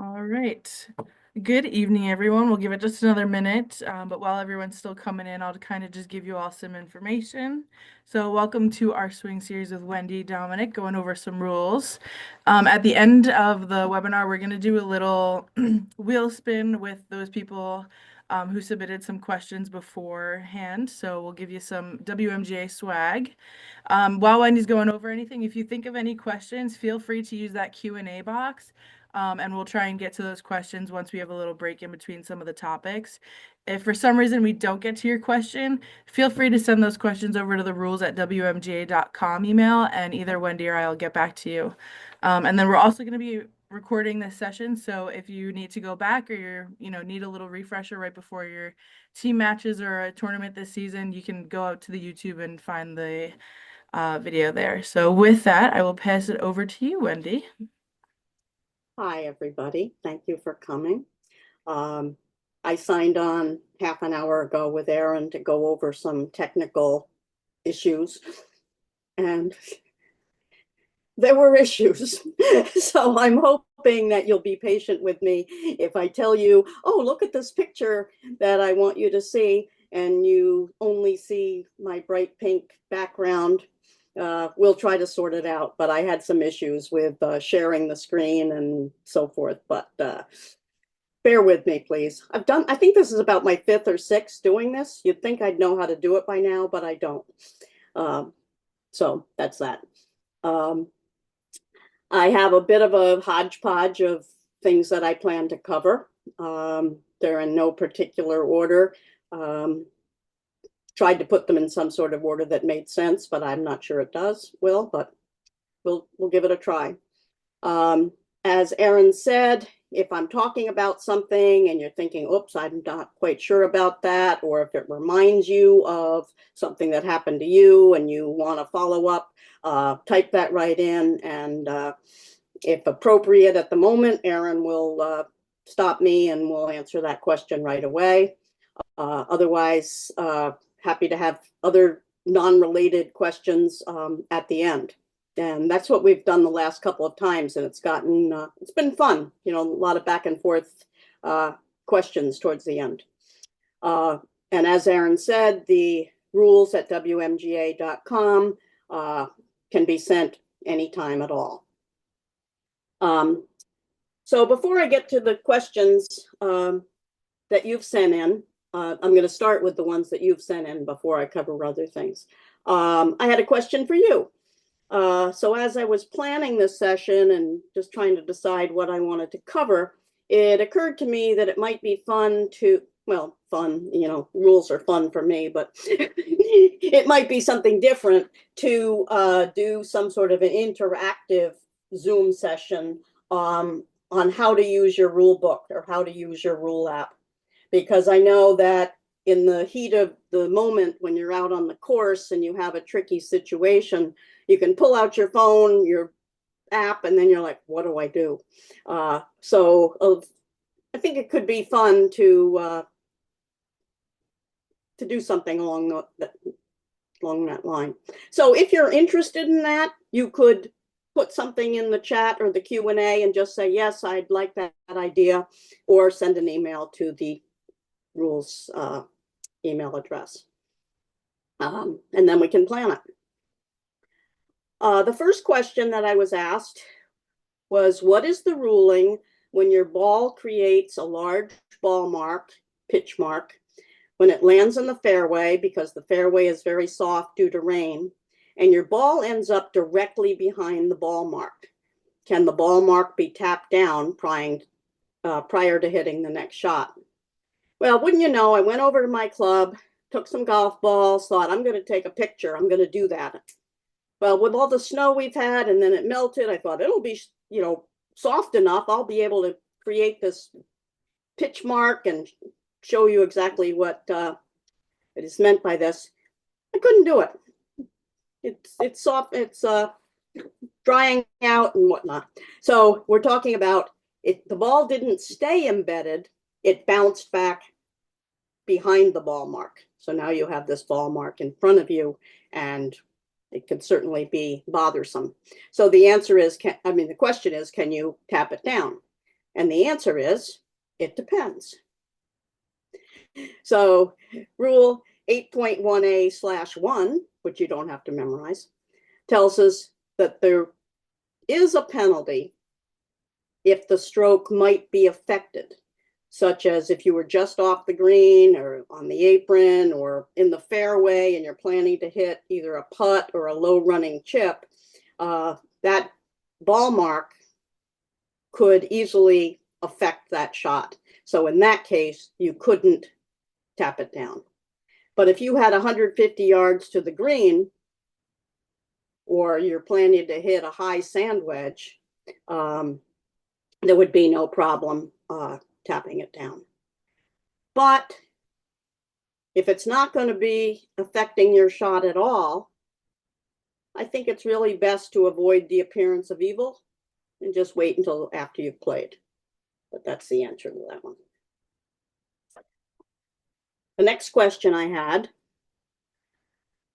All right. Good evening, everyone. We'll give it just another minute, but while everyone's still coming in, I'll kind of just give you all some information. So, welcome to our swing series with Wendy, Dominic, going over some rules. At the end of the webinar, we're going to do a little wheel spin with those people who submitted some questions beforehand. So, we'll give you some WMGA swag. While Wendy's going over anything, if you think of any questions, feel free to use that Q&A box. And we'll try and get to those questions once we have a little break in between some of the topics. If for some reason we don't get to your question, feel free to send those questions over to the rules@wmga.com email, and either Wendy or I will get back to you. And then we're also going to be recording this session, so if you need to go back or need a little refresher right before your team matches or a tournament this season, you can go out to the YouTube and find the video there. So with that, I will pass it over to you, Wendy. Hi, everybody. Thank you for coming. I signed on half an hour ago with Aaron to go over some technical issues, and there were issues. So I'm hoping that you'll be patient with me if I tell you, oh, look at this picture that I want you to see, and you only see my bright pink background. We'll try to sort it out, but I had some issues with sharing the screen and so forth, but bear with me, please. I think this is about my 5th or 6th doing this. You'd think I'd know how to do it by now, but I don't. So that's that. I have a bit of a hodgepodge of things that I plan to cover. They're in no particular order. Tried to put them in some sort of order that made sense, but I'm not sure it will, but we'll give it a try. As Aaron said, if I'm talking about something and you're thinking, oops, I'm not quite sure about that, or if it reminds you of something that happened to you and you want to follow up, type that right in. And if appropriate at the moment, Aaron will stop me and we'll answer that question right away. Otherwise, happy to have other non-related questions at the end. And that's what we've done the last couple of times, and it's been fun, a lot of back and forth questions towards the end. And as Aaron said, the rules at wmga.com can be sent anytime at all. So before I get to the questions that you've sent in, I'm going to start with the ones that you've sent in before I cover other things. I had a question for you. So as I was planning this session and just trying to decide what I wanted to cover, it occurred to me that it might be fun, rules are fun for me, but it might be something different to do some sort of an interactive Zoom session on how to use your rule book or how to use your rule app. Because I know that in the heat of the moment when you're out on the course and you have a tricky situation, you can pull out your phone, your app, and then you're like, what do I do? So I think it could be fun to do something along that line. So if you're interested in that, you could put something in the chat or the Q&A and just say, yes, I'd like that idea, or send an email to the rules email address. And then we can plan it. The first question that I was asked was, what is the ruling when your ball creates a large ball mark, pitch mark, when it lands in the fairway because the fairway is very soft due to rain, and your ball ends up directly behind the ball mark? Can the ball mark be tapped down prior to hitting the next shot? Well, wouldn't you know, I went over to my club, took some golf balls, thought, I'm going to take a picture. I'm going to do that. Well, with all the snow we've had and then it melted, I thought it'll be, soft enough. I'll be able to create this pitch mark and show you exactly what it is meant by this. I couldn't do it. It's soft. It's drying out and whatnot. So we're talking about it. The ball didn't stay embedded. It bounced back behind the ball mark. So now you have this ball mark in front of you, and it could certainly be bothersome. So the answer is, the question is, can you tap it down? And the answer is, it depends. So rule 8.1a/1, which you don't have to memorize, tells us that there is a penalty if the stroke might be affected, such as if you were just off the green or on the apron or in the fairway and you're planning to hit either a putt or a low running chip, that ball mark could easily affect that shot. So in that case, you couldn't tap it down. But if you had 150 yards to the green, or you're planning to hit a high sand wedge, there would be no problem tapping it down. But if it's not going to be affecting your shot at all, I think it's really best to avoid the appearance of evil and just wait until after you've played. But that's the answer to that one. The next question I had,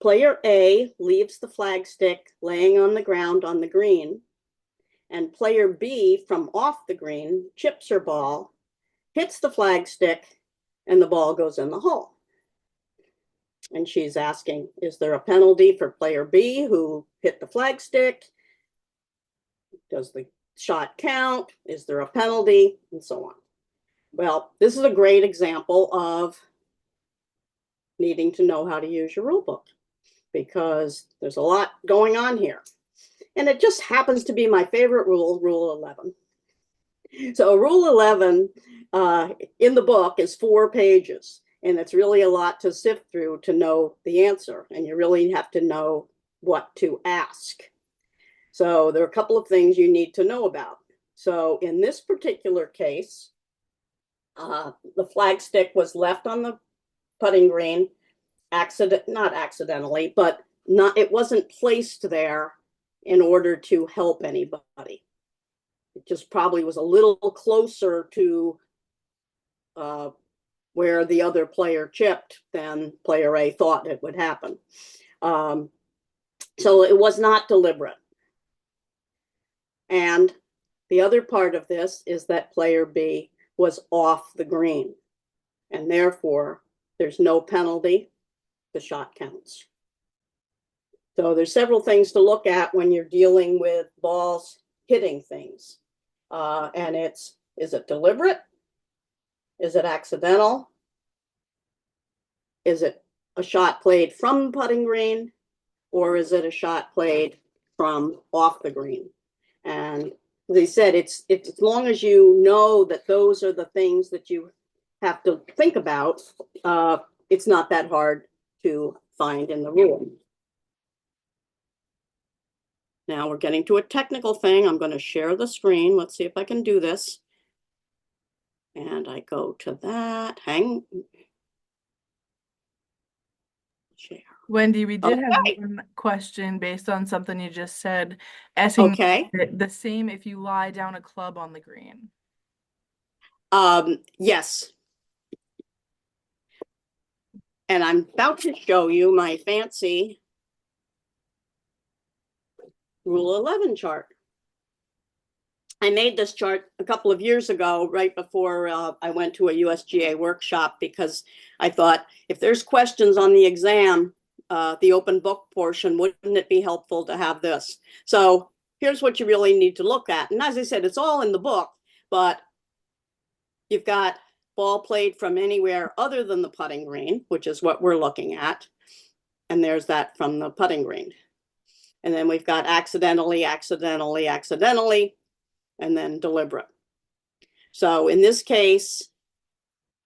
player A leaves the flagstick laying on the ground on the green, and player B from off the green chips her ball, hits the flagstick, and the ball goes in the hole. And she's asking, is there a penalty for player B who hit the flagstick? Does the shot count? Is there a penalty? And so on. Well, this is a great example of needing to know how to use your rule book, because there's a lot going on here. And it just happens to be my favorite rule, Rule 11. So Rule 11 in the book is 4 pages, and it's really a lot to sift through to know the answer, and you really have to know what to ask. So there are a couple of things you need to know about. So in this particular case, the flagstick was left on the putting green, not accidentally, but it wasn't placed there in order to help anybody. It just probably was a little closer to where the other player chipped than player A thought it would happen. So it was not deliberate. And the other part of this is that player B was off the green, and therefore there's no penalty. The shot counts. So there's several things to look at when you're dealing with balls hitting things. And is it deliberate? Is it accidental? Is it a shot played from the putting green? Or is it a shot played from off the green? And as I said, it's as long as you know that those are the things that you have to think about, it's not that hard to find in the rule. Now we're getting to a technical thing. I'm going to share the screen. Let's see if I can do this. And I go to that. Share. Wendy, we did have one question based on something you just said, asking the same if you lie down a club on the green. Yes. And I'm about to show you my fancy Rule 11 chart. I made this chart a couple of years ago, right before I went to a USGA workshop, because I thought if there's questions on the exam, the open book portion, wouldn't it be helpful to have this? So here's what you really need to look at. And as I said, it's all in the book, but you've got ball played from anywhere other than the putting green, which is what we're looking at. And there's that from the putting green. And then we've got accidentally, accidentally, accidentally, and then deliberate. So in this case,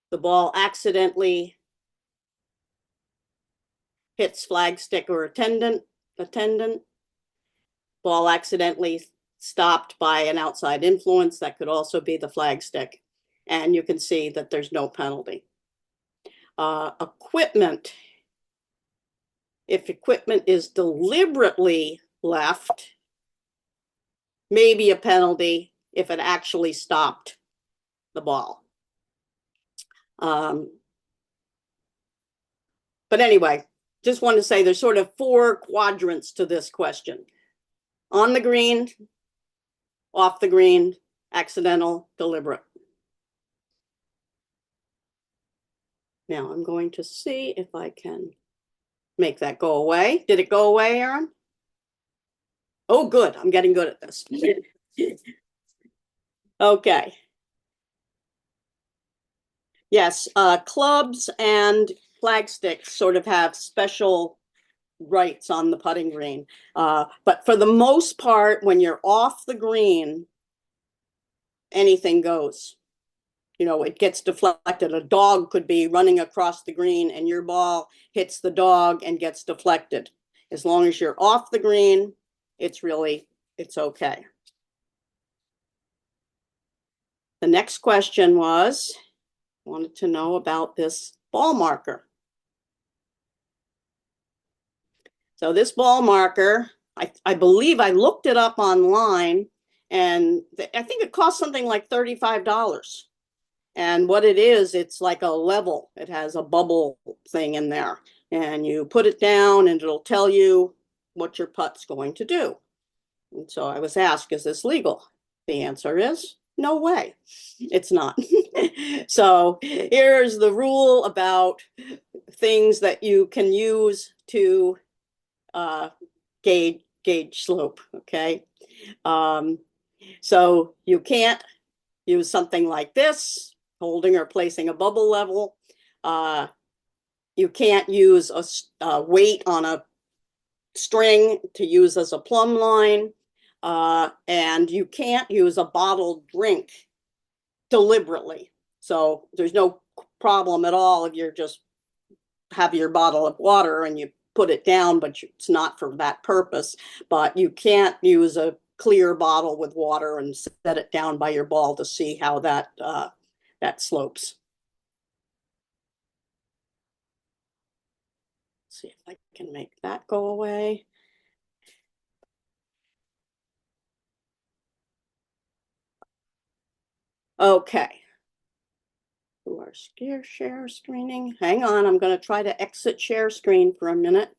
the ball accidentally hits flagstick or attendant. Ball accidentally stopped by an outside influence. That could also be the flagstick. And you can see that there's no penalty. Equipment. If equipment is deliberately left, maybe a penalty if it actually stopped the ball. But anyway, just want to say there's sort of 4 quadrants to this question. On the green, off the green, accidental, deliberate. Now I'm going to see if I can make that go away. Did it go away, Aaron? Oh, good. I'm getting good at this. Okay. Yes, clubs and flag sticks sort of have special rights on the putting green. But for the most part, when you're off the green, anything goes. You know, it gets deflected. A dog could be running across the green and your ball hits the dog and gets deflected. As long as you're off the green, it's okay. The next question wanted to know about this ball marker. So this ball marker, I believe I looked it up online, and I think it costs something like $35. And what it is, it's like a level. It has a bubble thing in there. And you put it down and it'll tell you what your putt's going to do. And so I was asked, is this legal? The answer is no way. It's not. So here's the rule about things that you can use to gauge slope, okay? So you can't use something like this, holding or placing a bubble level. You can't use a weight on a string to use as a plumb line. And you can't use a bottled drink deliberately. So there's no problem at all if you're just have your bottle of water and you put it down, but it's not for that purpose. But you can't use a clear bottle with water and set it down by your ball to see how that slopes. Let's see if I can make that go away. Okay. To our share screening. Hang on, I'm going to try to exit share screen for a minute.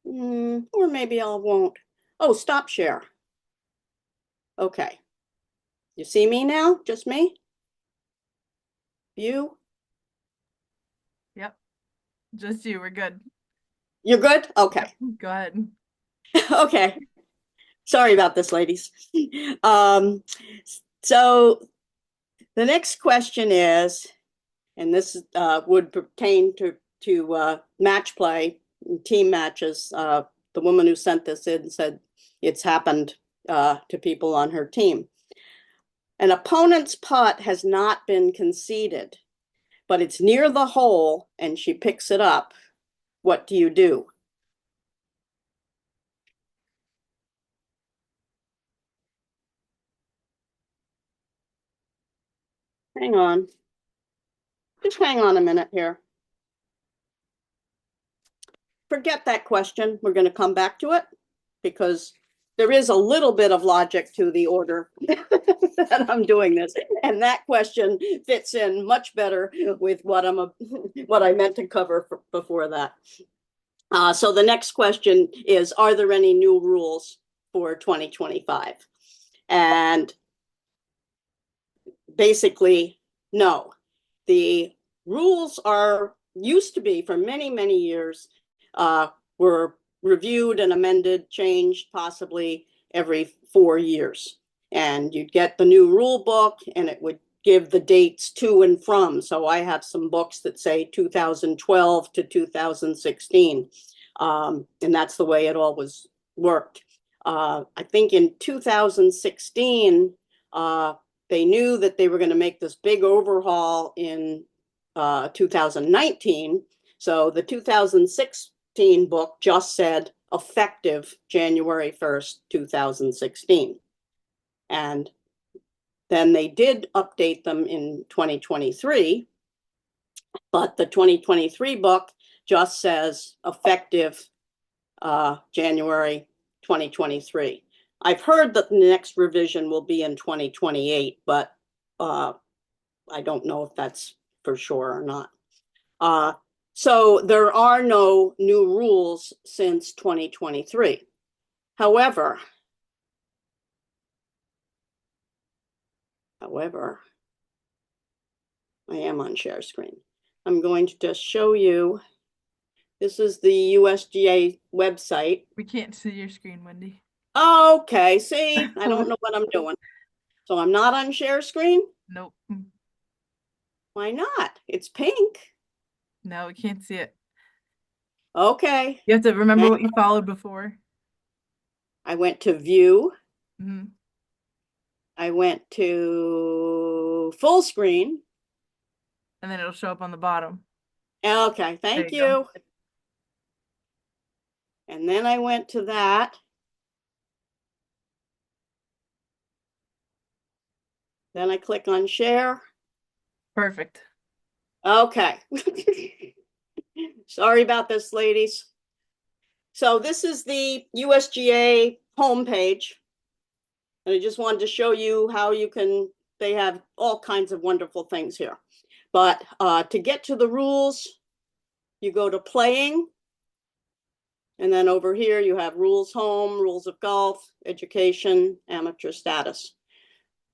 Or maybe I won't. Oh, stop share. Okay. You see me now? Just me? You? Yep. Just you. We're good. You're good? Okay. Go ahead. Okay. Sorry about this, ladies. So the next question is, and this would pertain to match play, team matches. The woman who sent this in said it's happened to people on her team. An opponent's putt has not been conceded, but it's near the hole and she picks it up. What do you do? Hang on. Just hang on a minute here. Forget that question. We're going to come back to it because there is a little bit of logic to the order that I'm doing this. And that question fits in much better with what I meant to cover before that. So the next question is, are there any new rules for 2025? And basically, no. The rules used to be for many, many years, were reviewed and amended, changed possibly every 4 years. And you'd get the new rule book and it would give the dates to and from. So I have some books that say 2012 to 2016. And that's the way it always worked. I think in 2016, they knew that they were going to make this big overhaul in 2019. So the 2016 book just said effective January 1st, 2016. And then they did update them in 2023, but the 2023 book just says effective January 2023. I've heard that the next revision will be in 2028, but I don't know if that's for sure or not. So there are no new rules since 2023. However, However, I am on share screen. I'm going to just show you. This is the USGA website. We can't see your screen, Wendy. Okay, see, I don't know what I'm doing. So I'm not on share screen? Nope. Why not? It's pink. No, we can't see it. Okay. You have to remember what you followed before. I went to view. Mhm. I went to full screen. And then it'll show up on the bottom. Okay, There thank you go. you. And then I went to that. Then I click on share. Perfect. Okay. Sorry about this, ladies. So this is the USGA homepage. And I just wanted to show you how you can, they have all kinds of wonderful things here. But to get to the rules, you go to playing. And then over here, you have rules home, rules of golf, education, amateur status.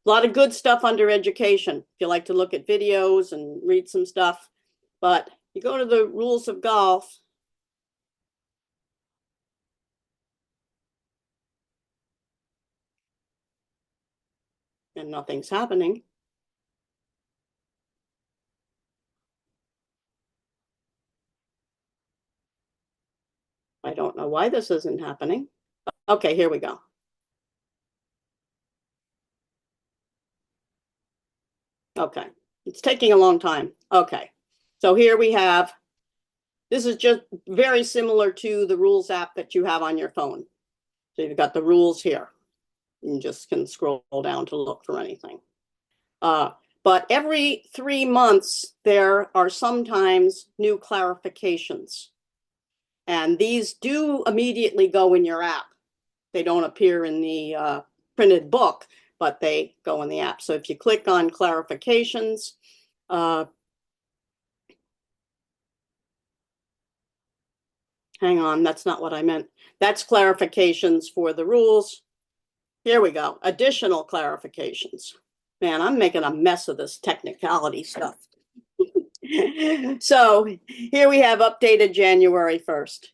A lot of good stuff under education if you like to look at videos and read some stuff. But you go to the rules of golf. And nothing's happening. I don't know why this isn't happening. Okay, here we go. Okay, it's taking a long time. Okay, so here we have, this is just very similar to the rules app that you have on your phone. So you've got the rules here. You just can scroll down to look for anything. But every 3 months, there are sometimes new clarifications. And these do immediately go in your app. They don't appear in the printed book, but they go in the app. So if you click on clarifications, hang on, that's not what I meant. That's clarifications for the rules. Here we go, additional clarifications. Man, I'm making a mess of this technicality stuff. So here we have updated January 1st.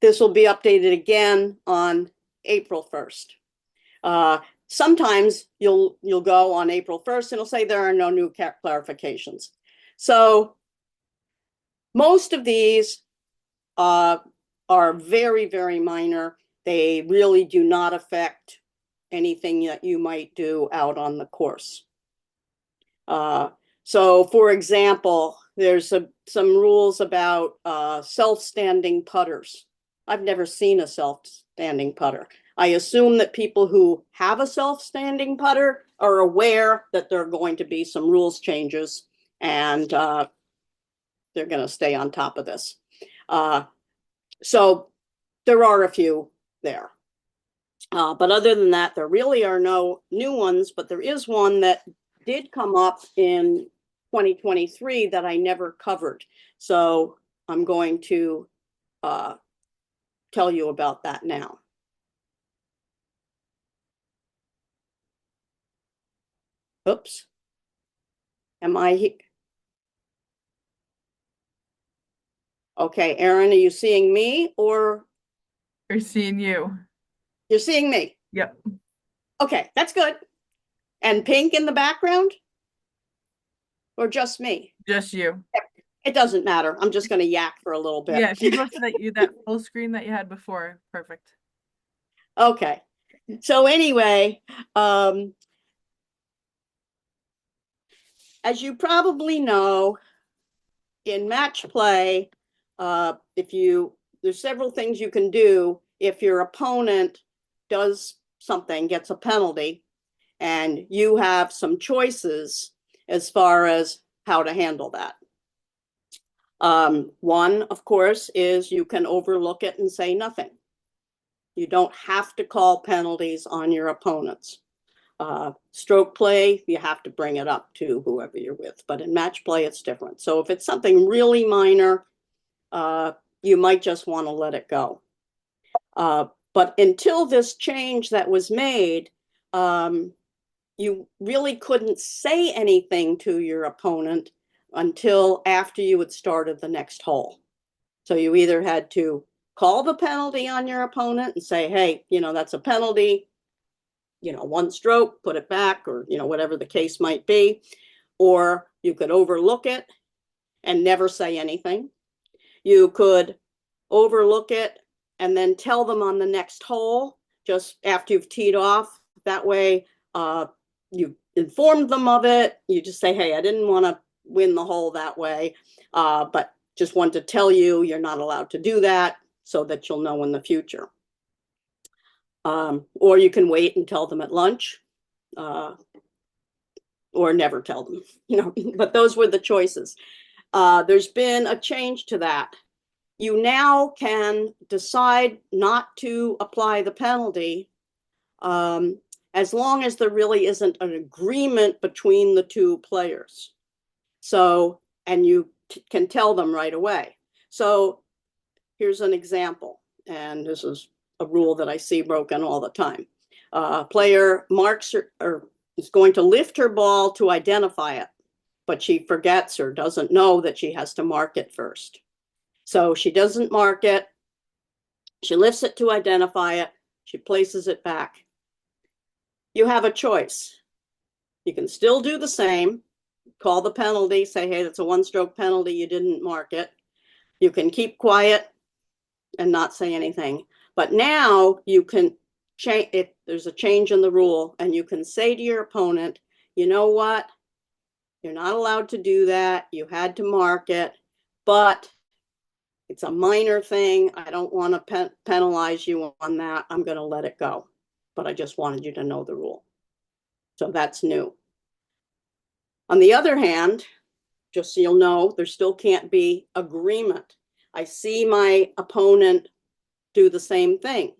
This will be updated again on April 1st. Sometimes you'll go on April 1st and it'll say there are no new clarifications. So most of these are very, very minor. They really do not affect anything that you might do out on the course. So for example, there's some rules about self-standing putters. I've never seen a self-standing putter. I assume that people who have a self-standing putter are aware that there are going to be some rules changes and they're going to stay on top of this. So there are a few there. But other than that, there really are no new ones, but there is one that did come up in 2023 that I never covered. So I'm going to tell you about that now. Oops. Am I here? Okay, Erin, are you seeing me or We're seeing you. you're seeing me? Yep. Okay, that's good. And pink in the background or just me? Just you. It doesn't matter. I'm just going to yak for a little bit. Yeah, if you go to that full screen that you had before, perfect. Okay. So anyway, as you probably know, in match play, there's several things you can do if your opponent does something, gets a penalty, and you have some choices as far as how to handle that. One, of course, is you can overlook it and say nothing. You don't have to call penalties on your opponents. Stroke play, you have to bring it up to whoever you're with, but in match play, it's different. So if it's something really minor, you might just want to let it go. But until this change that was made, you really couldn't say anything to your opponent until after you had started the next hole. So you either had to call the penalty on your opponent and say, hey, that's a penalty, one stroke, put it back, or, whatever the case might be. Or you could overlook it and never say anything. You could overlook it and then tell them on the next hole, just after you've teed off. That way, you informed them of it. You just say, hey, I didn't want to win the hole that way, but just wanted to tell you you're not allowed to do that, so that you'll know in the future. Or you can wait and tell them at lunch, or never tell them, but those were the choices. There's been a change to that. You now can decide not to apply the penalty, as long as there really isn't an agreement between the two players. So, and you can tell them right away. So here's an example, and this is a rule that I see broken all the time. Player marks or is going to lift her ball to identify it, but she forgets or doesn't know that she has to mark it first. So she doesn't mark it. She lifts it to identify it. She places it back. You have a choice. You can still do the same, call the penalty, say, hey, that's a one-stroke penalty, you didn't mark it. You can keep quiet and not say anything. But now you can change if there's a change in the rule, and you can say to your opponent, you know what? You're not allowed to do that. You had to mark it, but it's a minor thing. I don't want to penalize you on that. I'm going to let it go. But I just wanted you to know the rule. So that's new. On the other hand, just so you'll know, there still can't be agreement. I see my opponent do the same thing.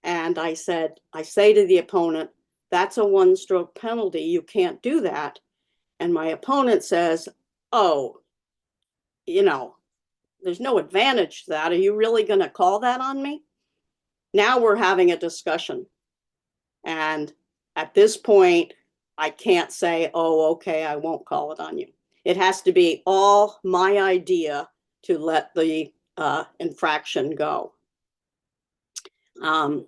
And I say to the opponent, that's a one-stroke penalty. You can't do that. And my opponent says, oh, there's no advantage to that. Are you really going to call that on me? Now we're having a discussion. And at this point, I can't say, oh, okay, I won't call it on you. It has to be all my idea to let the infraction go. I'm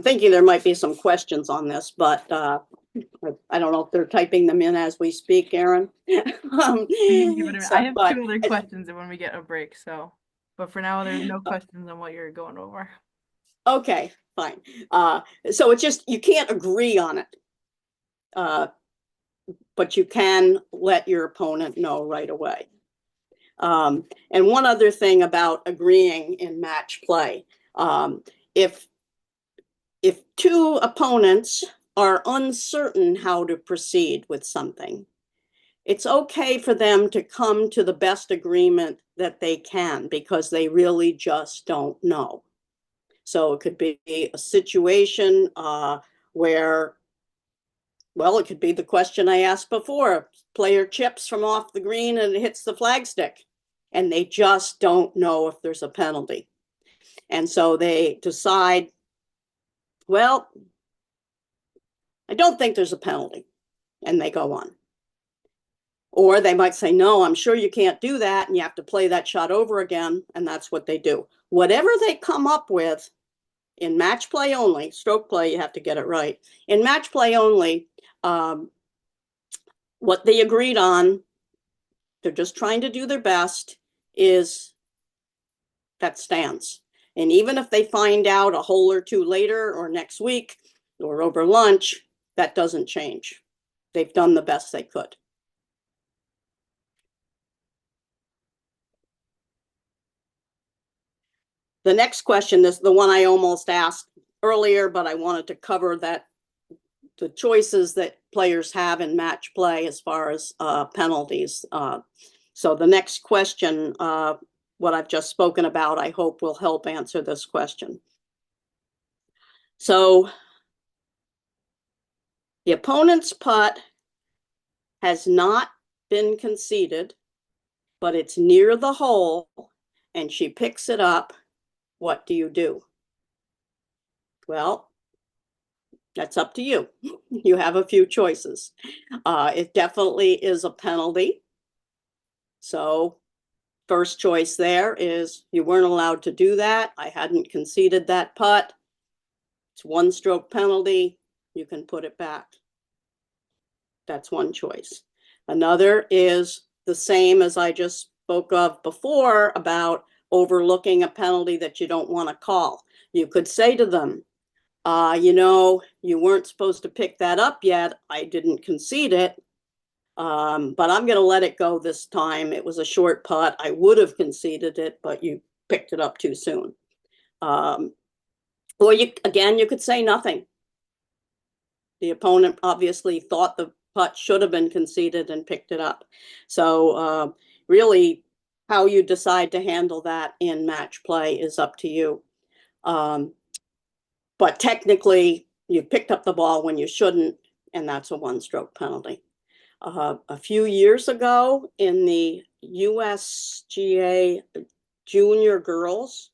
thinking there might be some questions on this, but I don't know if they're typing them in as we speak, Aaron. I have two other questions when we get a break, but for now, there's no questions on what you're going over. Okay, fine. So it's just, you can't agree on it, but you can let your opponent know right away. And one other thing about agreeing in match play, if two opponents are uncertain how to proceed with something, it's okay for them to come to the best agreement that they can, because they really just don't know. So it could be a situation where, well, it could be the question I asked before. Player chips from off the green and it hits the flagstick, and they just don't know if there's a penalty. And so they decide, well, I don't think there's a penalty, and they go on. Or they might say, no, I'm sure you can't do that, and you have to play that shot over again, and that's what they do. Whatever they come up with in match play only, stroke play, you have to get it right. In match play only, what they agreed on, they're just trying to do their best, is that stands. And even if they find out a hole or two later or next week or over lunch, that doesn't change. They've done the best they could. The next question is the one I almost asked earlier, but I wanted to cover that, the choices that players have in match play as far as penalties. So the next question, what I've just spoken about, I hope will help answer this question. So the opponent's putt has not been conceded, but it's near the hole and she picks it up. What do you do? Well, That's up to you. You have a few choices. It definitely is a penalty. So first choice there is you weren't allowed to do that. I hadn't conceded that putt. It's one stroke penalty. You can put it back. That's one choice. Another is the same as I just spoke of before about overlooking a penalty that you don't want to call. You could say to them, you weren't supposed to pick that up yet. I didn't concede it, but I'm going to let it go this time. It was a short putt. I would have conceded it, but you picked it up too soon. Or you could say nothing. The opponent obviously thought the putt should have been conceded and picked it up. So really, how you decide to handle that in match play is up to you. But technically, you picked up the ball when you shouldn't, and that's a one-stroke penalty. A few years ago in the USGA Junior Girls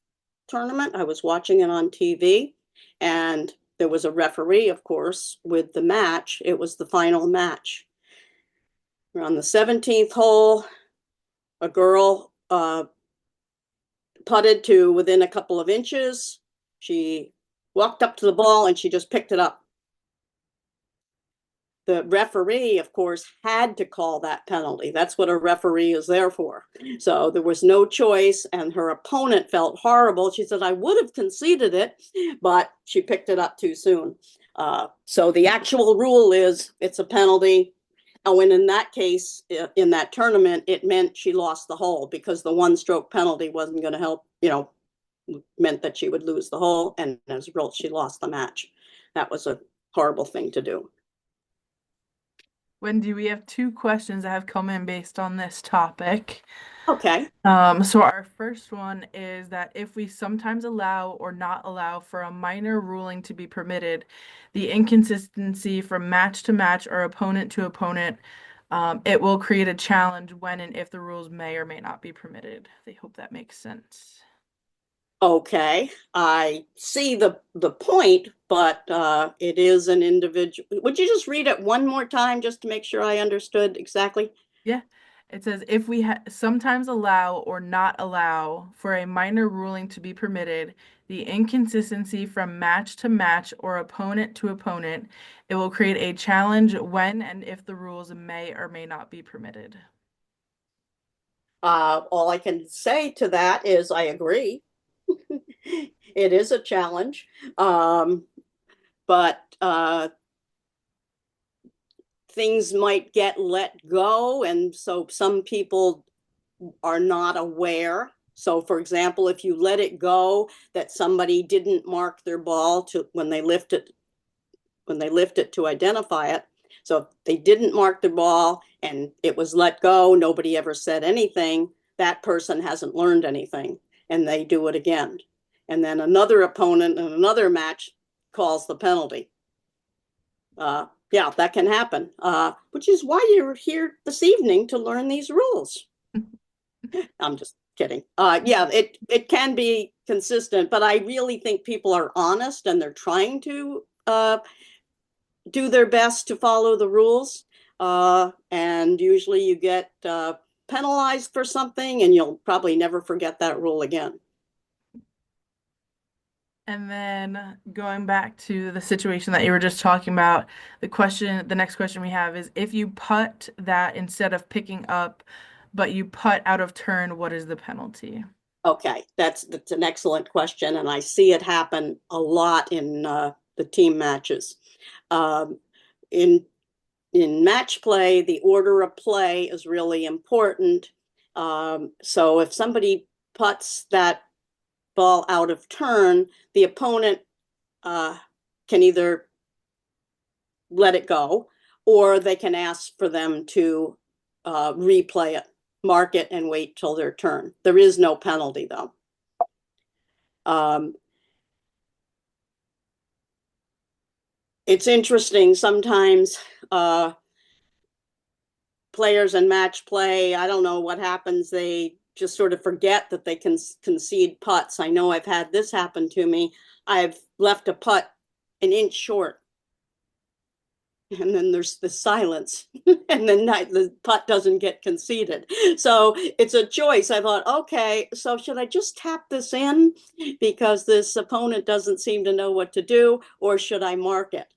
Tournament, I was watching it on TV, and there was a referee, of course, with the match. It was the final match. We're on the 17th hole. A girl putted to within a couple of inches. She walked up to the ball and she just picked it up. The referee, of course, had to call that penalty. That's what a referee is there for. So there was no choice, and her opponent felt horrible. She said, I would have conceded it, but she picked it up too soon. So the actual rule is it's a penalty. Oh, and in that case, in that tournament, it meant she lost the hole because the one-stroke penalty wasn't going to help, meant that she would lose the hole, and as a result, she lost the match. That was a horrible thing to do. Wendy, we have two questions that have come in based on this topic. Okay. So our first one is that if we sometimes allow or not allow for a minor ruling to be permitted, the inconsistency from match to match or opponent to opponent, it will create a challenge when and if the rules may or may not be permitted. I hope that makes sense. Okay, I see the point, but it is an individual. Would you just read it one more time just to make sure I understood exactly? Yeah. It says if we sometimes allow or not allow for a minor ruling to be permitted, the inconsistency from match to match or opponent to opponent, it will create a challenge when and if the rules may or may not be permitted. All I can say to that is I agree. It is a challenge, but things might get let go, and so some people are not aware. So, for example, if you let it go that somebody didn't mark their ball to when they lift it to identify it. So if they didn't mark the ball and it was let go, nobody ever said anything, that person hasn't learned anything, and they do it again. And then another opponent in another match calls the penalty. Yeah, that can happen, which is why you're here this evening to learn these rules. I'm just kidding. Yeah, it can be consistent, but I really think people are honest and they're trying to do their best to follow the rules. And usually you get penalized for something, and you'll probably never forget that rule again. And then going back to the situation that you were just talking about, the next question we have is if you putt that instead of picking up, but you putt out of turn, what is the penalty? Okay, that's an excellent question, and I see it happen a lot in the team matches. Um, in match play, the order of play is really important. So if somebody puts that ball out of turn, the opponent can either let it go, or they can ask for them to replay it, mark it, and wait till their turn. There is no penalty, though. It's interesting sometimes players in match play, I don't know what happens. They just sort of forget that they can concede putts. I know I've had this happen to me. I've left a putt an inch short, and then there's the silence, and then the putt doesn't get conceded. So it's a choice. I thought, okay, so should I just tap this in because this opponent doesn't seem to know what to do, or should I mark it?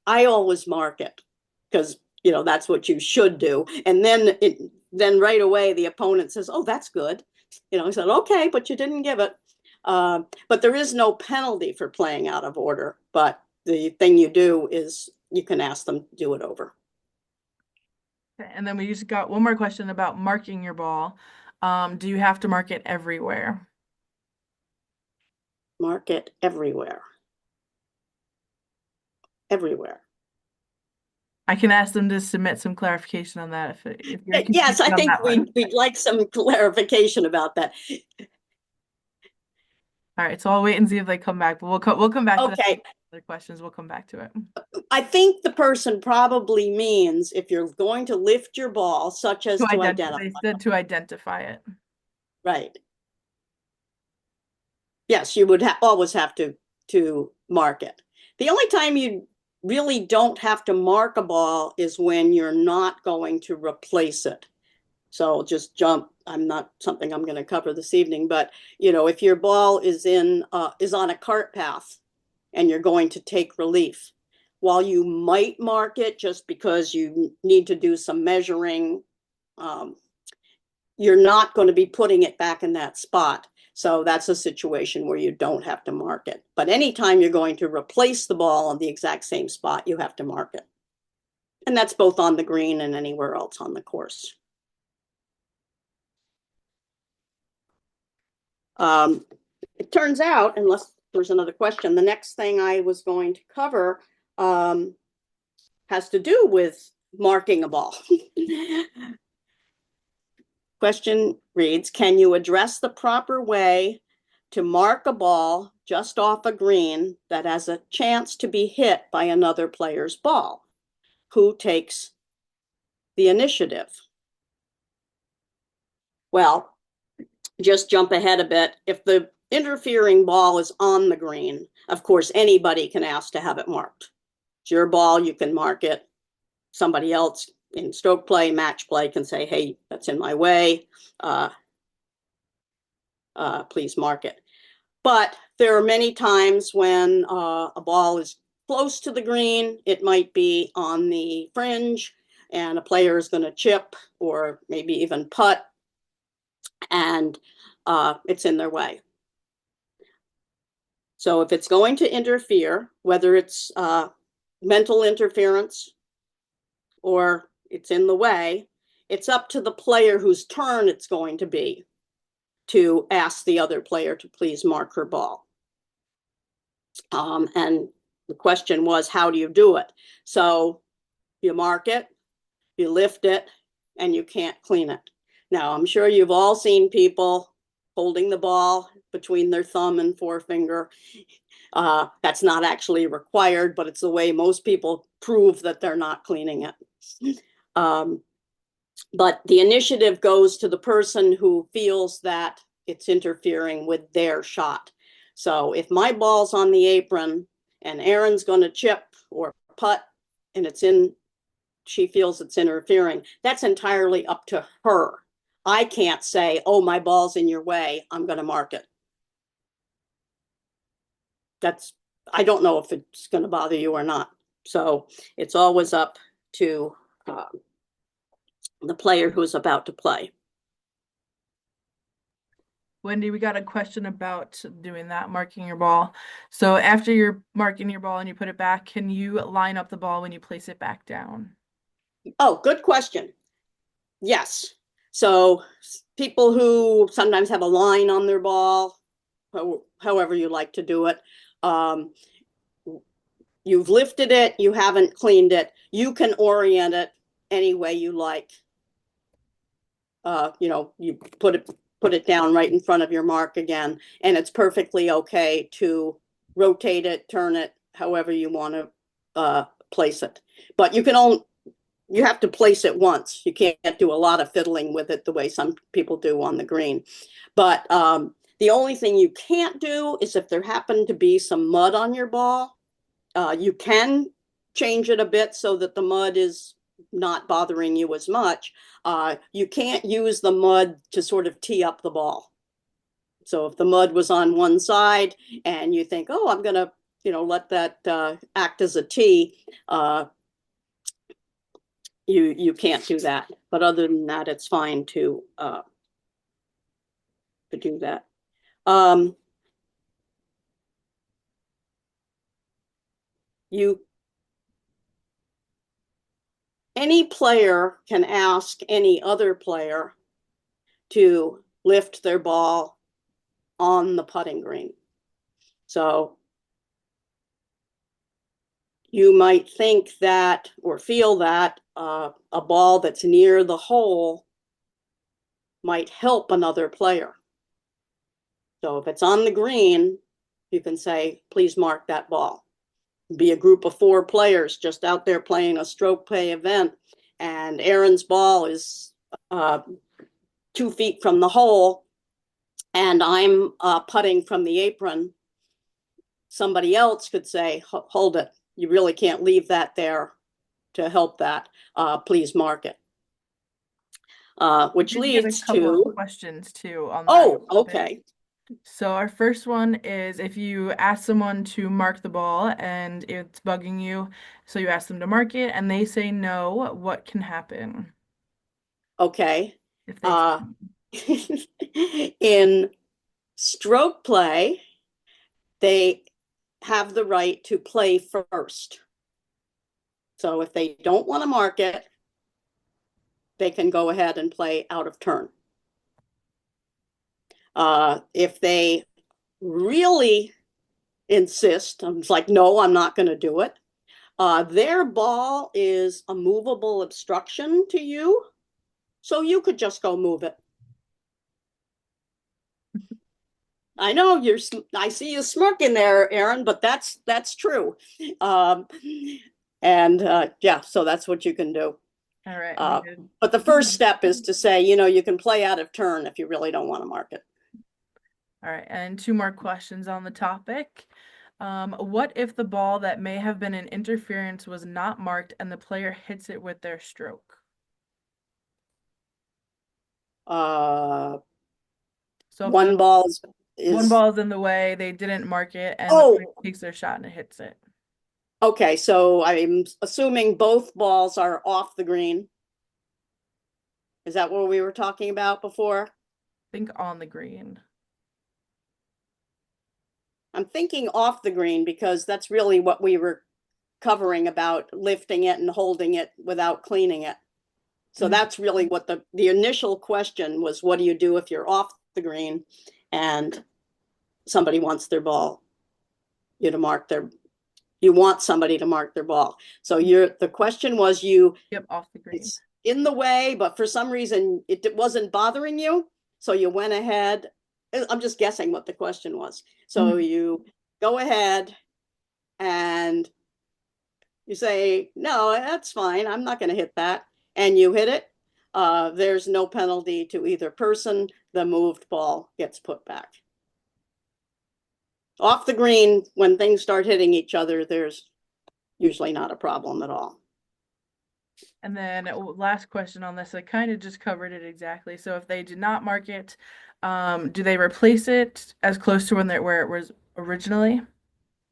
I always mark it because that's what you should do. And then right away the opponent says, "Oh, that's good." I said, "Okay, but you didn't give it." But there is no penalty for playing out of order. But the thing you do is you can ask them to do it over. Okay, and then we just got one more question about marking your ball. Do you have to mark it everywhere? Mark it everywhere. Everywhere. I can ask them to submit some clarification on that if you're Yes, confused I on think that one. we'd like some clarification about that. All right, so I'll wait and see if they come back, but we'll come back to that. Okay, Other questions, we'll come back to it. I think the person probably means if you're going to lift your ball, such as To to identify, identify, they said to identify it. right? Yes, you would always have to mark it. The only time you really don't have to mark a ball is when you're not going to replace it. So just jump. I'm not something I'm going to cover this evening, but if your ball is on a cart path and you're going to take relief, while you might mark it just because you need to do some measuring, um, you're not going to be putting it back in that spot. So that's a situation where you don't have to mark it. But anytime you're going to replace the ball on the exact same spot, you have to mark it. And that's both on the green and anywhere else on the course. It turns out, unless there's another question, the next thing I was going to cover has to do with marking a ball. Question reads, can you address the proper way to mark a ball just off a green that has a chance to be hit by another player's ball? Who takes the initiative? Well, just jump ahead a bit. If the interfering ball is on the green, of course, anybody can ask to have it marked. It's your ball, you can mark it. Somebody else in stroke play, match play can say, hey, that's in my way. Please mark it. But there are many times when a ball is close to the green. It might be on the fringe and a player is going to chip or maybe even putt, and it's in their way. So if it's going to interfere, whether it's mental interference or it's in the way, it's up to the player whose turn it's going to be to ask the other player to please mark her ball. And the question was, how do you do it? So you mark it, you lift it, and you can't clean it. Now, I'm sure you've all seen people holding the ball between their thumb and forefinger. That's not actually required, but it's the way most people prove that they're not cleaning it. But the initiative goes to the person who feels that it's interfering with their shot. So if my ball's on the apron and Erin's going to chip or putt and she feels it's interfering, that's entirely up to her. I can't say, oh, my ball's in your way, I'm going to mark it. I don't know if it's going to bother you or not. So it's always up to the player who's about to play. Wendy, we got a question about doing that, marking your ball. So after you're marking your ball and you put it back, can you line up the ball when you place it back down? Oh, good question. Yes. So people who sometimes have a line on their ball, however you like to do it, you've lifted it, you haven't cleaned it, you can orient it any way you like. You put it down right in front of your mark again, and it's perfectly okay to rotate it, turn it, however you want to place it. But you have to place it once. You can't do a lot of fiddling with it the way some people do on the green. But the only thing you can't do is if there happened to be some mud on your ball, you can change it a bit so that the mud is not bothering you as much. You can't use the mud to sort of tee up the ball. So if the mud was on one side and you think, oh, I'm going to, let that act as a tee, you can't do that. But other than that, it's fine to do that. Any player can ask any other player to lift their ball on the putting green. So you might think that or feel that a ball that's near the hole might help another player. So if it's on the green, you can say, please mark that ball. Be a group of 4 players just out there playing a stroke play event, and Aaron's ball is 2 feet from the hole, and I'm putting from the apron. Somebody else could say, hold it, you really can't leave that there to help that. Please mark it. Which We did get a leads couple of to, questions too on that oh, topic. okay. So our first one is if you ask someone to mark the ball and it's bugging you, so you ask them to mark it and they say no, what can happen Okay. if they In stroke play, they have the right to play first. So if they don't want to mark it, they can go ahead and play out of turn. If they really insist, I'm like, no, I'm not going to do it. Their ball is a movable obstruction to you, so you could just go move it. I know I see you smirking there, Aaron, but that's true. Yeah, so that's what you can do. All right. But the first step is to say, you can play out of turn if you really don't want to mark it. All right, and 2 more questions on the topic. What if the ball that may have been an interference was not marked and the player hits it with their stroke? So One ball ball is in the way, they didn't mark it, and the oh, player takes their shot and it hits it. okay. So I'm assuming both balls are off the green. Is that what we were talking about before? Think on the green. I'm thinking off the green because that's really what we were covering about lifting it and holding it without cleaning it. So that's really what the initial question was, what do you do if you're off the green and somebody wants their ball, you want somebody to mark their ball. So the question was Yep, off the green. it's in the way, but for some reason it wasn't bothering you. So you went ahead. I'm just guessing what the question was. So you go ahead and you say, no, that's fine. I'm not going to hit that. And you hit it. There's no penalty to either person. The moved ball gets put back. Off the green, when things start hitting each other, there's usually not a problem at all. And then last question on this, I kind of just covered it exactly. So if they did not mark it, do they replace it as close to where it was originally?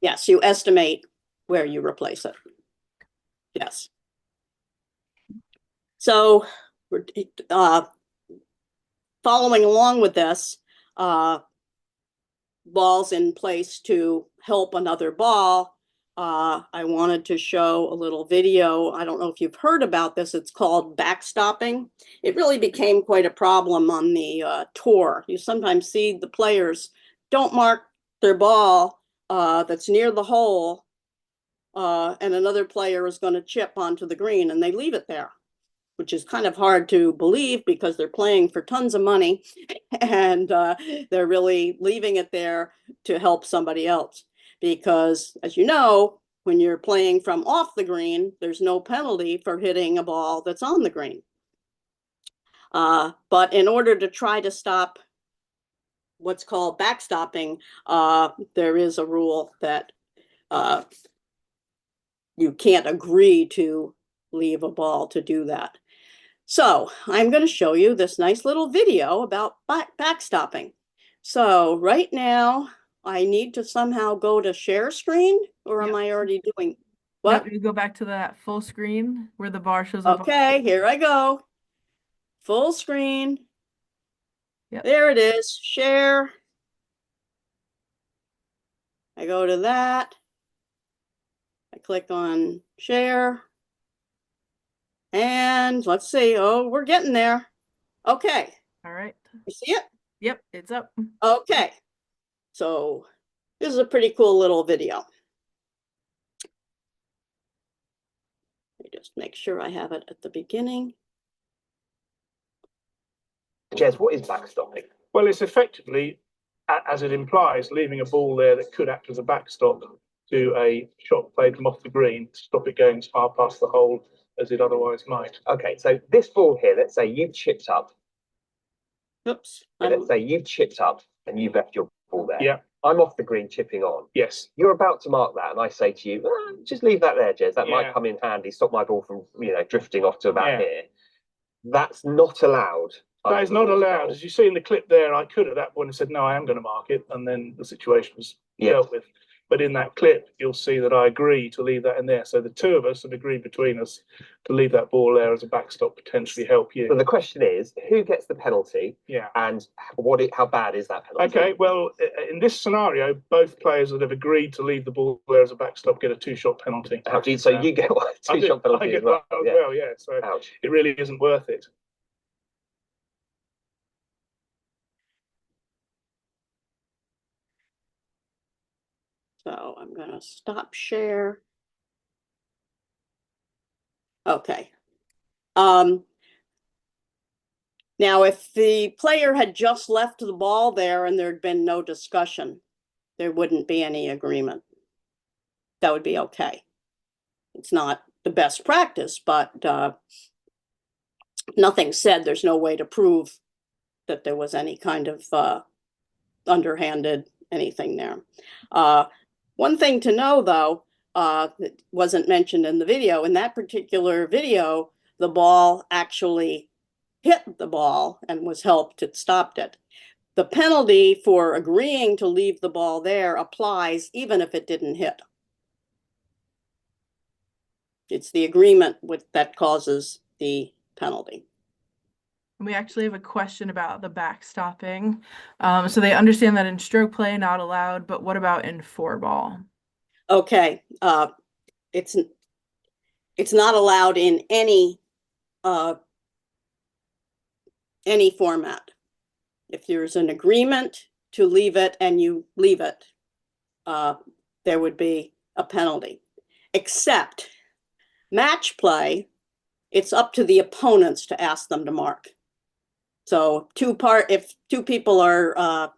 Yes, you estimate where you replace it. Yes. So following along with this, balls in place to help another ball. I wanted to show a little video. I don't know if you've heard about this. It's called backstopping. It really became quite a problem on the tour. You sometimes see the players don't mark their ball that's near the hole, and another player is going to chip onto the green, and they leave it there, which is kind of hard to believe because they're playing for tons of money and they're really leaving it there to help somebody else. Because, as you know, when you're playing from off the green, there's no penalty for hitting a ball that's on the green. But in order to try to stop what's called backstopping, there is a rule that you can't agree to leave a ball to do that. So I'm going to show you this nice little video about backstopping. So right now I need to somehow go to share screen, or am Yep. I already doing Nope, what? you go back to that full screen where the bar shows up. Okay, here I go. Full screen. Yep. There it is. Share. I go to that. I click on share. And let's see. Oh, we're getting there. Okay. All right. You see it? Yep, it's up. Okay. So this is a pretty cool little video. Let me just make sure I have it at the beginning. Jez, what is backstopping? Well, it's effectively, as it implies, leaving a ball there that could act as a backstop to a shot played from off the green to stop it going as far past the hole as it otherwise might. Okay, so this ball here, let's say you've chipped up. Oops. Let's say you've chipped up and you've left your ball there. Yeah. I'm off the green chipping on. Yes. You're about to mark that, and I say to you, just leave that there, Jez. That Yeah. might come in handy, stop my ball from drifting off to about Yeah. here. That's not allowed. That is not allowed. As you see in the clip there, I could at that point have said, no, I am going to mark it, and then the situation was dealt with. But in that clip, you'll see that I agree to leave that in there. So the two of us have agreed between us to leave that ball there as a backstop, potentially help you. So the question is, who gets the penalty? Yeah. And how bad is that penalty? Okay, well, in this scenario, both players that have agreed to leave the ball there as a backstop get a two-shot penalty. So you get a two-shot penalty I get as well. that as well, yeah. So Ouch. It really isn't worth it. So I'm going to stop share. Okay. Now, if the player had just left the ball there and there'd been no discussion, there wouldn't be any agreement. That would be okay. It's not the best practice, but nothing said. There's no way to prove that there was any kind of underhanded anything there. One thing to know, though, that wasn't mentioned in the video, in that particular video, the ball actually hit the ball and was helped. It stopped it. The penalty for agreeing to leave the ball there applies even if it didn't hit. It's the agreement that causes the penalty. We actually have a question about the backstopping. So they understand that in stroke play, not allowed, but what about in four ball? Okay, it's not allowed in any format. If there's an agreement to leave it and you leave it, there would be a penalty. Except match play, it's up to the opponents to ask them to mark. So if two people are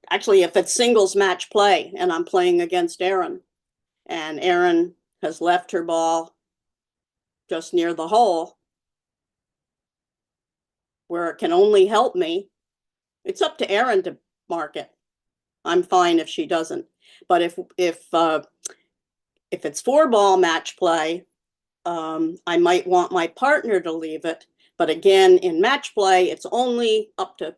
actually, if it's singles match play and I'm playing against Erin and Erin has left her ball just near the hole where it can only help me, it's up to Erin to mark it. I'm fine if she doesn't. But if it's four ball match play, I might want my partner to leave it. But again, in match play, it's only up to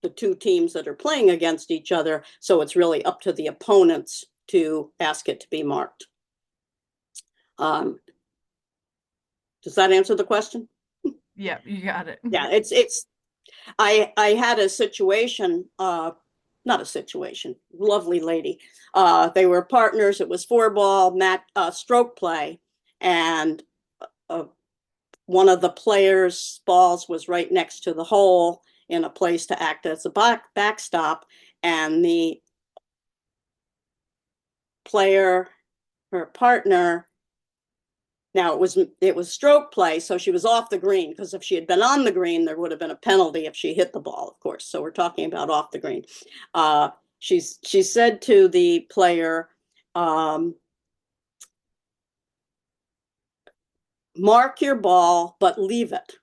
the two teams that are playing against each other. So it's really up to the opponents to ask it to be marked. Does that answer the question? Yeah, you got it. Yeah, I had a situation, not a situation, lovely lady. They were partners. It was four ball stroke play. And one of the players' balls was right next to the hole in a place to act as a backstop. And the player, her partner, now it was stroke play, so she was off the green, because if she had been on the green, there would have been a penalty if she hit the ball, of course. So we're talking about off the green. She said to the player, mark your ball, but leave it.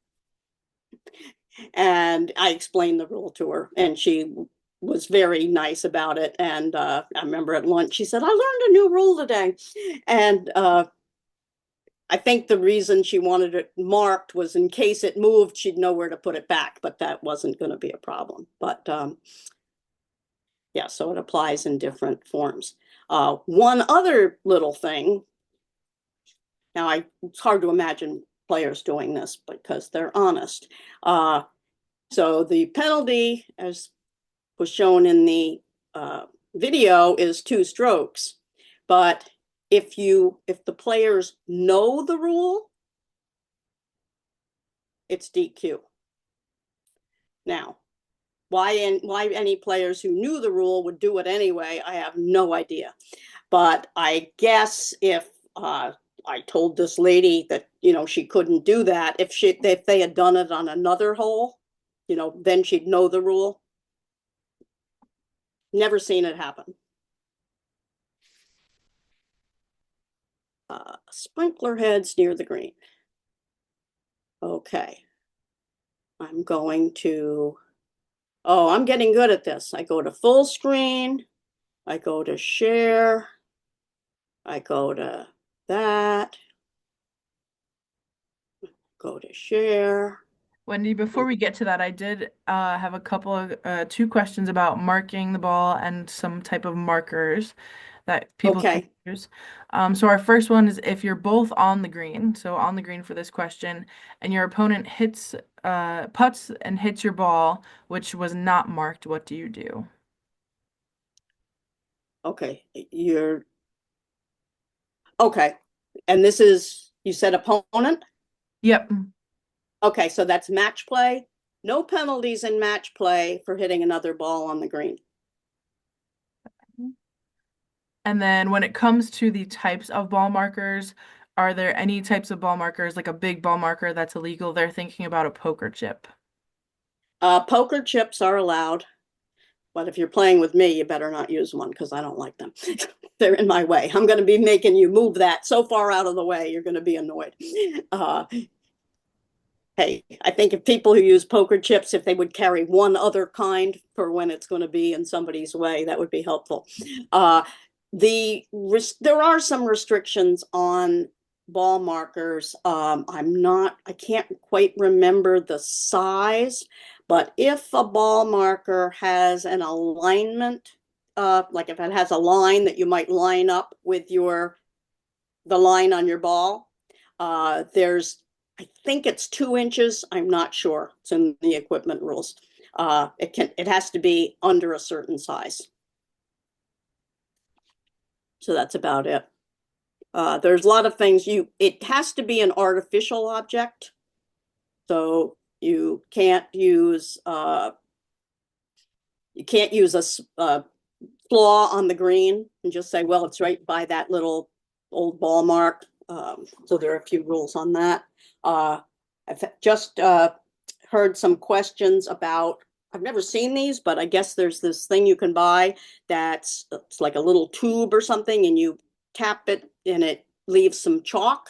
And I explained the rule to her, and she was very nice about it. And I remember at lunch, she said, I learned a new rule today. And I think the reason she wanted it marked was in case it moved, she'd know where to put it back, but that wasn't going to be a problem. But yeah, so it applies in different forms. One other little thing. Now, it's hard to imagine players doing this because they're honest. So the penalty, as was shown in the video, is 2 strokes. But if the players know the rule, it's DQ. Now, why any players who knew the rule would do it anyway, I have no idea. But I guess if I told this lady that, she couldn't do that, if they had done it on another hole, then she'd know the rule. Never seen it happen. Sprinkler heads near the green. Okay. I'm going to, I'm getting good at this. I go to full screen. I go to share. I go to that. Go to share. Wendy, before we get to that, I did have a couple of 2 questions about marking the ball and some type of markers that people can use. So our first one is if you're both on the green, so on the green for this question, and your opponent putts and hits your ball, which was not marked, what do you do? Okay, okay. And this is, you said opponent? Yep. Okay, so that's match play. No penalties in match play for hitting another ball on the green. And then when it comes to the types of ball markers, are there any types of ball markers, like a big ball marker that's illegal? They're thinking about a poker chip. Poker chips are allowed, but if you're playing with me, you better not use one because I don't like them. They're in my way. I'm going to be making you move that so far out of the way, you're going to be annoyed. Hey, I think if people who use poker chips, if they would carry one other kind for when it's going to be in somebody's way, that would be helpful. There are some restrictions on ball markers. I can't quite remember the size, but if a ball marker has an alignment, like if it has a line that you might line up with the line on your ball, I think it's 2 inches. I'm not sure. It's in the equipment rules. It has to be under a certain size. So that's about it. There's a lot of things it has to be an artificial object. So you can't use a flaw on the green and just say, well, it's right by that little old ball mark. So there are a few rules on that. I've just heard some questions about, I've never seen these, but I guess there's this thing you can buy it's like a little tube or something, and you tap it and it leaves some chalk.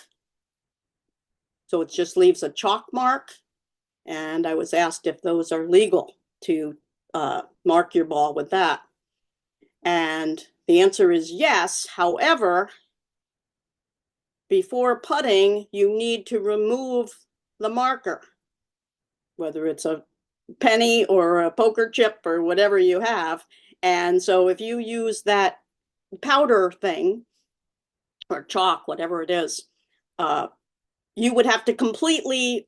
So it just leaves a chalk mark. And I was asked if those are legal to mark your ball with that. And the answer is yes. However, before putting, you need to remove the marker, whether it's a penny or a poker chip or whatever you have. And so if you use that powder thing or chalk, whatever it is, you would have to completely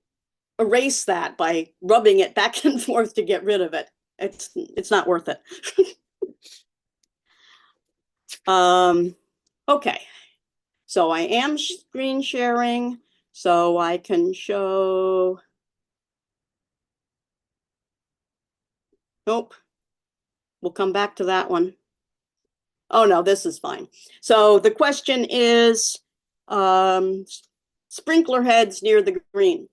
erase that by rubbing it back and forth to get rid of it. It's not worth it. Okay. So I am screen sharing, so I can show. Nope. We'll come back to that one. Oh, no, this is fine. So the question is sprinkler heads near the green.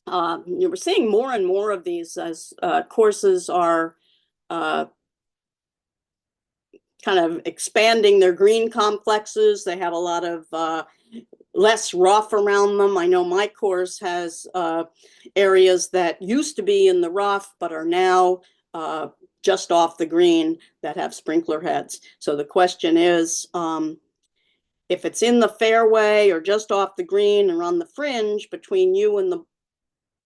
We're seeing more and more of these as courses are kind of expanding their green complexes. They have a lot of less rough around them. I know my course has areas that used to be in the rough, but are now just off the green that have sprinkler heads. So the question is, if it's in the fairway or just off the green or on the fringe between you and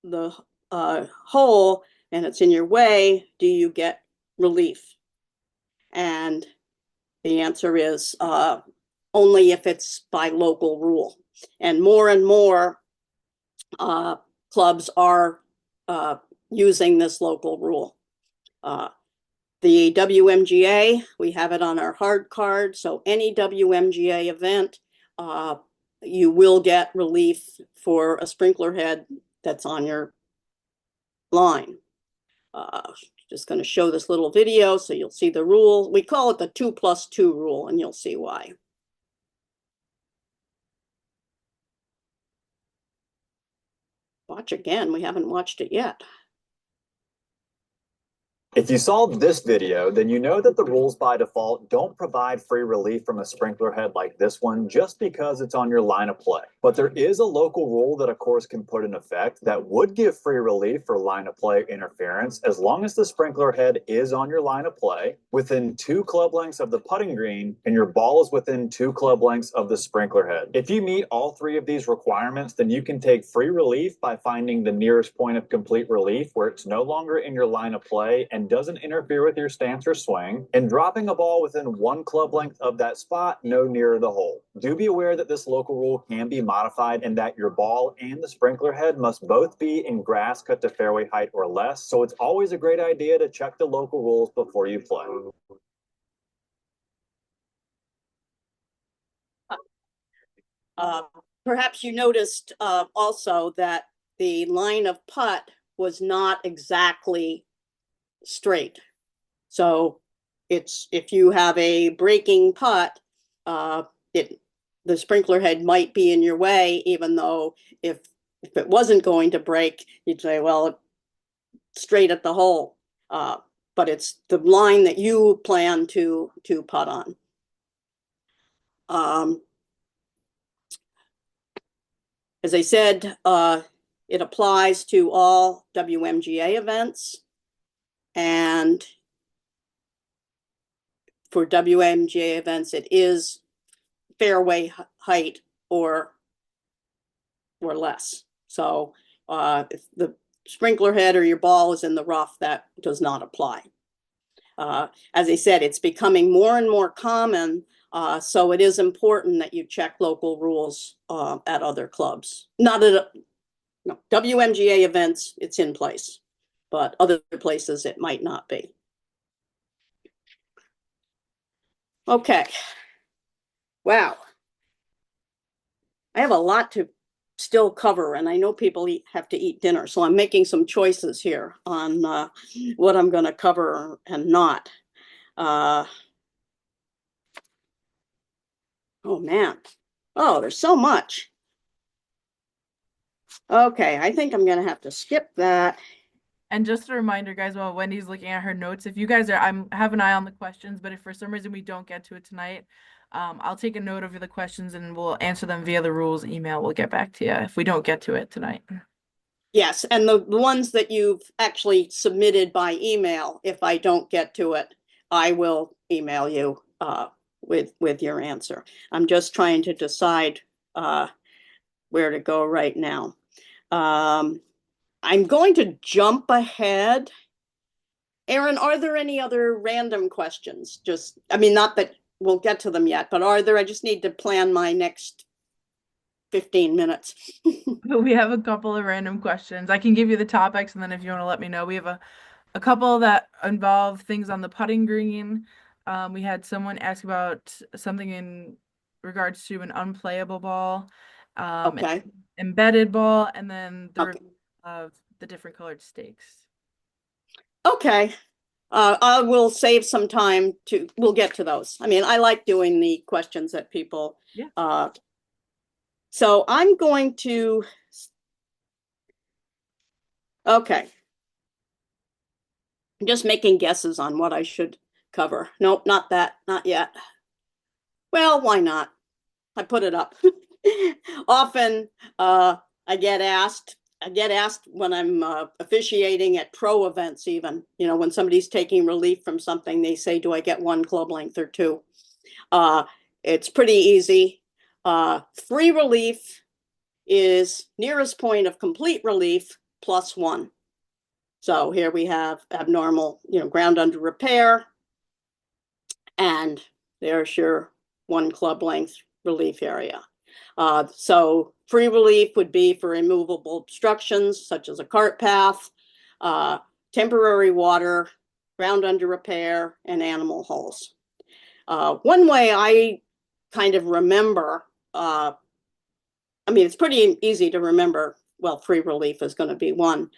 the hole, and it's in your way, do you get relief? And the answer is only if it's by local rule. And more clubs are using this local rule. The WMGA, we have it on our hard card. So any WMGA event, you will get relief for a sprinkler head that's on your line. Just going to show this little video so you'll see the rule. We call it the 2+2 rule, and you'll see why. Watch again. We haven't watched it yet. If you saw this video, then you know that the rules by default don't provide free relief from a sprinkler head like this one just because it's on your line of play. But there is a local rule that a course can put in effect that would give free relief for line of play interference as long as the sprinkler head is on your line of play, within 2 club lengths of the putting green, and your ball is within 2 club lengths of the sprinkler head. If you meet all 3 of these requirements, then you can take free relief by finding the nearest point of complete relief where it's no longer in your line of play and doesn't interfere with your stance or swing, and dropping a ball within 1 club length of that spot, no nearer the hole. Do be aware that this local rule can be modified and that your ball and the sprinkler head must both be in grass cut to fairway height or less, so it's always a great idea to check the local rules before you play. Perhaps you noticed also that the line of putt was not exactly straight. So it's, if you have a breaking putt, the sprinkler head might be in your way, even though if it wasn't going to break, you'd say, well, straight at the hole. But it's the line that you plan to putt on. As I said, it applies to all WMGA events. And for WMGA events, it is fairway height or less. So if the sprinkler head or your ball is in the rough, that does not apply. As I said, it's becoming more and more common. So it is important that you check local rules at other clubs. Not at no, WMGA events, it's in place, but other places it might not be. Okay. Wow. I have a lot to still cover, and I know people have to eat dinner, so I'm making some choices here on what I'm going to cover and not. Oh man. Oh, there's so much. Okay, I think I'm going to have to skip that. And just a reminder, guys, while Wendy's looking at her notes, if you guys are, have an eye on the questions, but if for some reason we don't get to it tonight, I'll take a note of the questions and we'll answer them via the rules email. We'll get back to you if we don't get to it tonight. Yes, and the ones that you've actually submitted by email, if I don't get to it, I will email you with your answer. I'm just trying to decide where to go right now. I'm going to jump ahead. Aaron, are there any other random questions? Just, I mean, not that we'll get to them yet, but are there? I just need to plan my next 15 minutes. We have a couple of random questions. I can give you the topics, and then if you want to let me know, we have a couple that involve things on the putting green. We had someone ask about something in regards to an unplayable ball, Okay. embedded ball, and then the Okay. of the different colored stakes. Okay. I will save some time we'll get to those. I mean, I like doing the questions that people, Yeah. So I'm going to, okay. I'm just making guesses on what I should cover. Nope, not that, not yet. Well, why not? I put it up. Often I get asked, I get asked when I'm officiating at pro events, even, you know, when somebody's taking relief from something, they say, do I get 1 club length or 2? It's pretty easy. Free relief is nearest point of complete relief plus 1. So here we have abnormal, you know, ground under repair. And there's your 1 club length relief area. So free relief would be for immovable obstructions, such as a cart path, temporary water, ground under repair, and animal holes. One way I kind of remember, I mean, it's pretty easy to remember, well, free relief is going to be 1,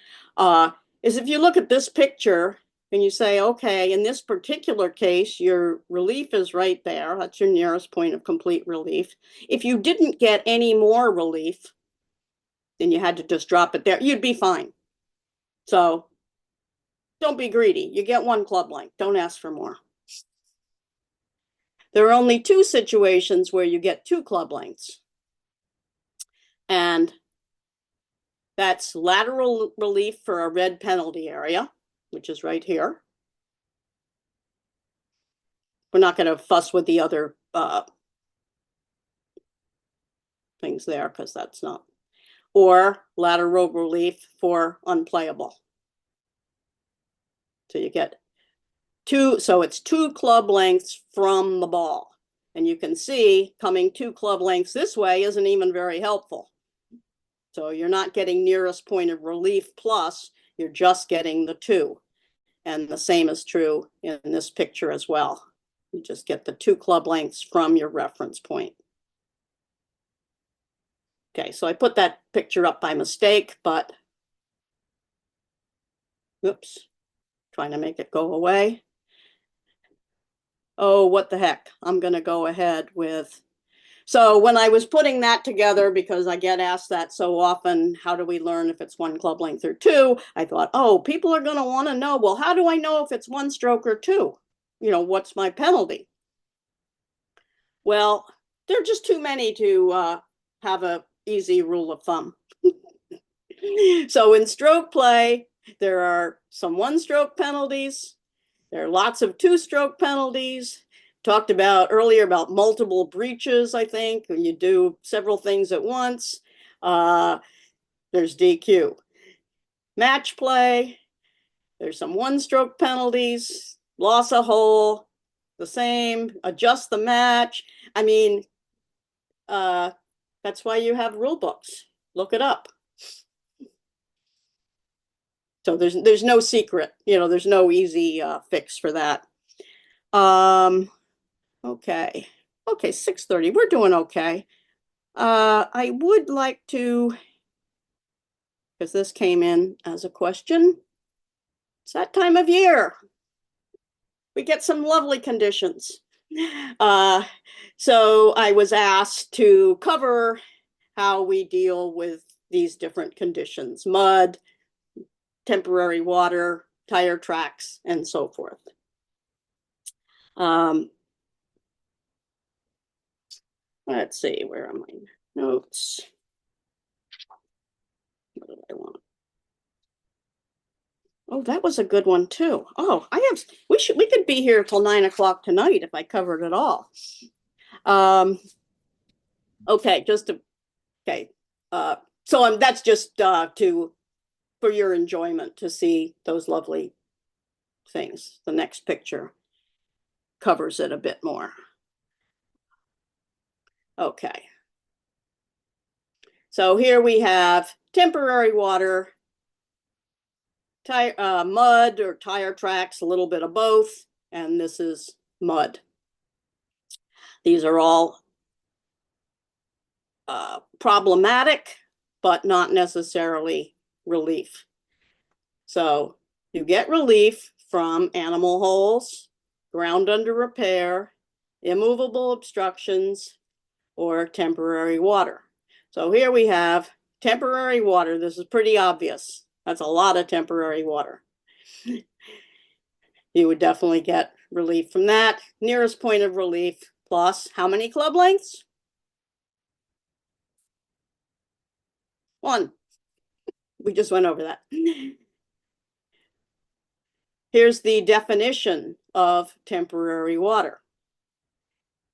is if you look at this picture and you say, okay, in this particular case, your relief is right there. That's your nearest point of complete relief. If you didn't get any more relief, then you had to just drop it there, you'd be fine. So don't be greedy. You get 1 club length. Don't ask for more. There are only 2 situations where you get 2 club lengths. And that's lateral relief for a red penalty area, which is right here. We're not going to fuss with the other things there because that's not. Or lateral relief for unplayable. So you get 2, so it's 2 club lengths from the ball. And you can see coming 2 club lengths this way isn't even very helpful. So you're not getting nearest point of relief plus, you're just getting the 2. And the same is true in this picture as well. You just get the 2 club lengths from your reference point. Okay, so I put that picture up by mistake, but oops, trying to make it go away. Oh, what the heck? I'm going to go ahead with. So when I was putting that together, because I get asked that so often, how do we learn if it's 1 club length or 2? I thought, oh, people are going to want to know, well, how do I know if it's 1 stroke or 2? You know, what's my penalty? Well, there are just too many to have an easy rule of thumb. So in stroke play, there are some 1-stroke penalties. There are lots of 2-stroke penalties. Talked about earlier about multiple breaches, I think, when you do several things at once. There's DQ. Match play, there's some 1-stroke penalties, loss a hole, the same, adjust the match. I mean, that's why you have rule books. Look it up. So there's no secret, you know, there's no easy fix for that. Okay, 6:30, we're doing okay. I would like to, because this came in as a question, it's that time of year. We get some lovely conditions. So I was asked to cover how we deal with these different conditions: mud, temporary water, tire tracks, and so forth. Let's see, where are my notes? What did I want? Oh, that was a good one too. Oh, we could be here till 9 o'clock tonight if I covered it all. Okay, so that's just for your enjoyment to see those lovely things. The next picture covers it a bit more. Okay. So here we have temporary water, mud or tire tracks, a little bit of both, and this is mud. These are all problematic, but not necessarily relief. So you get relief from animal holes, ground under repair, immovable obstructions, or temporary water. So here we have temporary water. This is pretty obvious. That's a lot of temporary water. You would definitely get relief from that. Nearest point of relief plus how many club lengths? 1. we just went over that. Here's the definition of temporary water.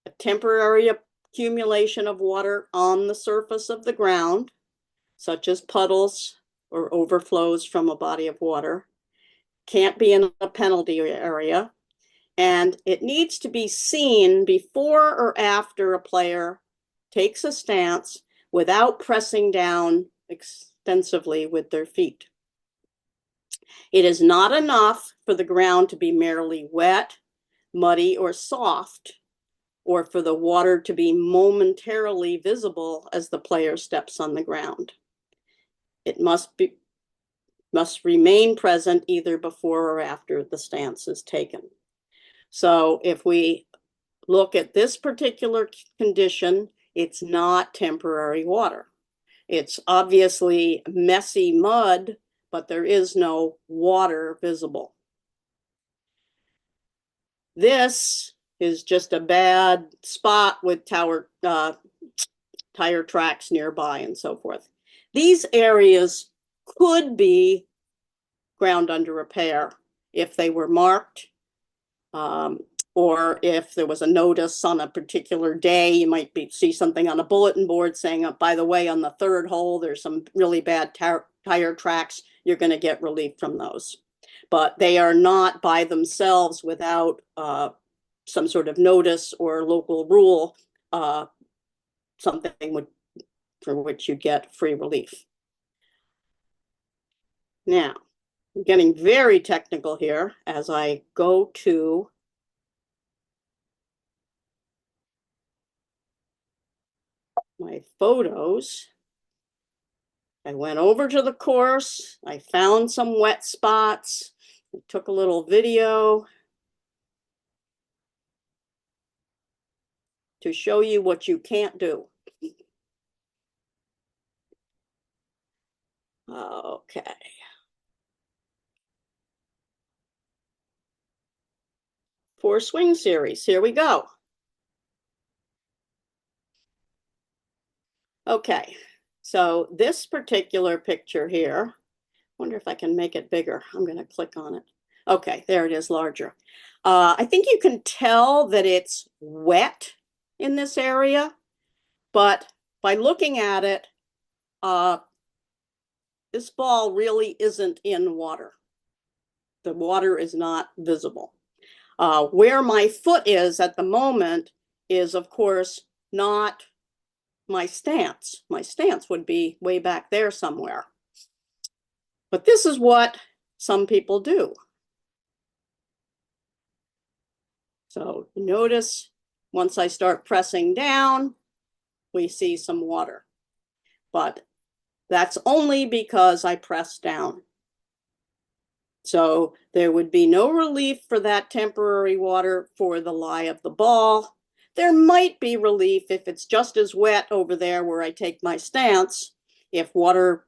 A temporary accumulation of water on the surface of the ground, such as puddles or overflows from a body of water, can't be in a penalty area, and it needs to be seen before or after a player takes a stance without pressing down extensively with their feet. It is not enough for the ground to be merely wet, muddy, or soft, or for the water to be momentarily visible as the player steps on the ground. It must remain present either before or after the stance is taken. So if we look at this particular condition, it's not temporary water. It's obviously messy mud, but there is no water visible. This is just a bad spot with tire tracks nearby and so forth. These areas could be ground under repair if they were marked, or if there was a notice on a particular day. You might see something on a bulletin board saying, oh, by the way, on the third hole, there's some really bad tire tracks. You're going to get relief from those. But they are not by themselves without some sort of notice or local rule, something for which you get free relief. Now, I'm getting very technical here as I go to my photos. I went over to the course. I found some wet spots. I took a little video to show you what you can't do. Okay. For swing series, here we go. Okay, so this particular picture here, wonder if I can make it bigger. I'm going to click on it. Okay, there it is, larger. I think you can tell that it's wet in this area, but by looking at it, this ball really isn't in water. The water is not visible. Where my foot is at the moment is, of course, not my stance. My stance would be way back there somewhere. But this is what some people do. So notice once I start pressing down, we see some water. But that's only because I press down. So there would be no relief for that temporary water for the lie of the ball. There might be relief if it's just as wet over there where I take my stance. If water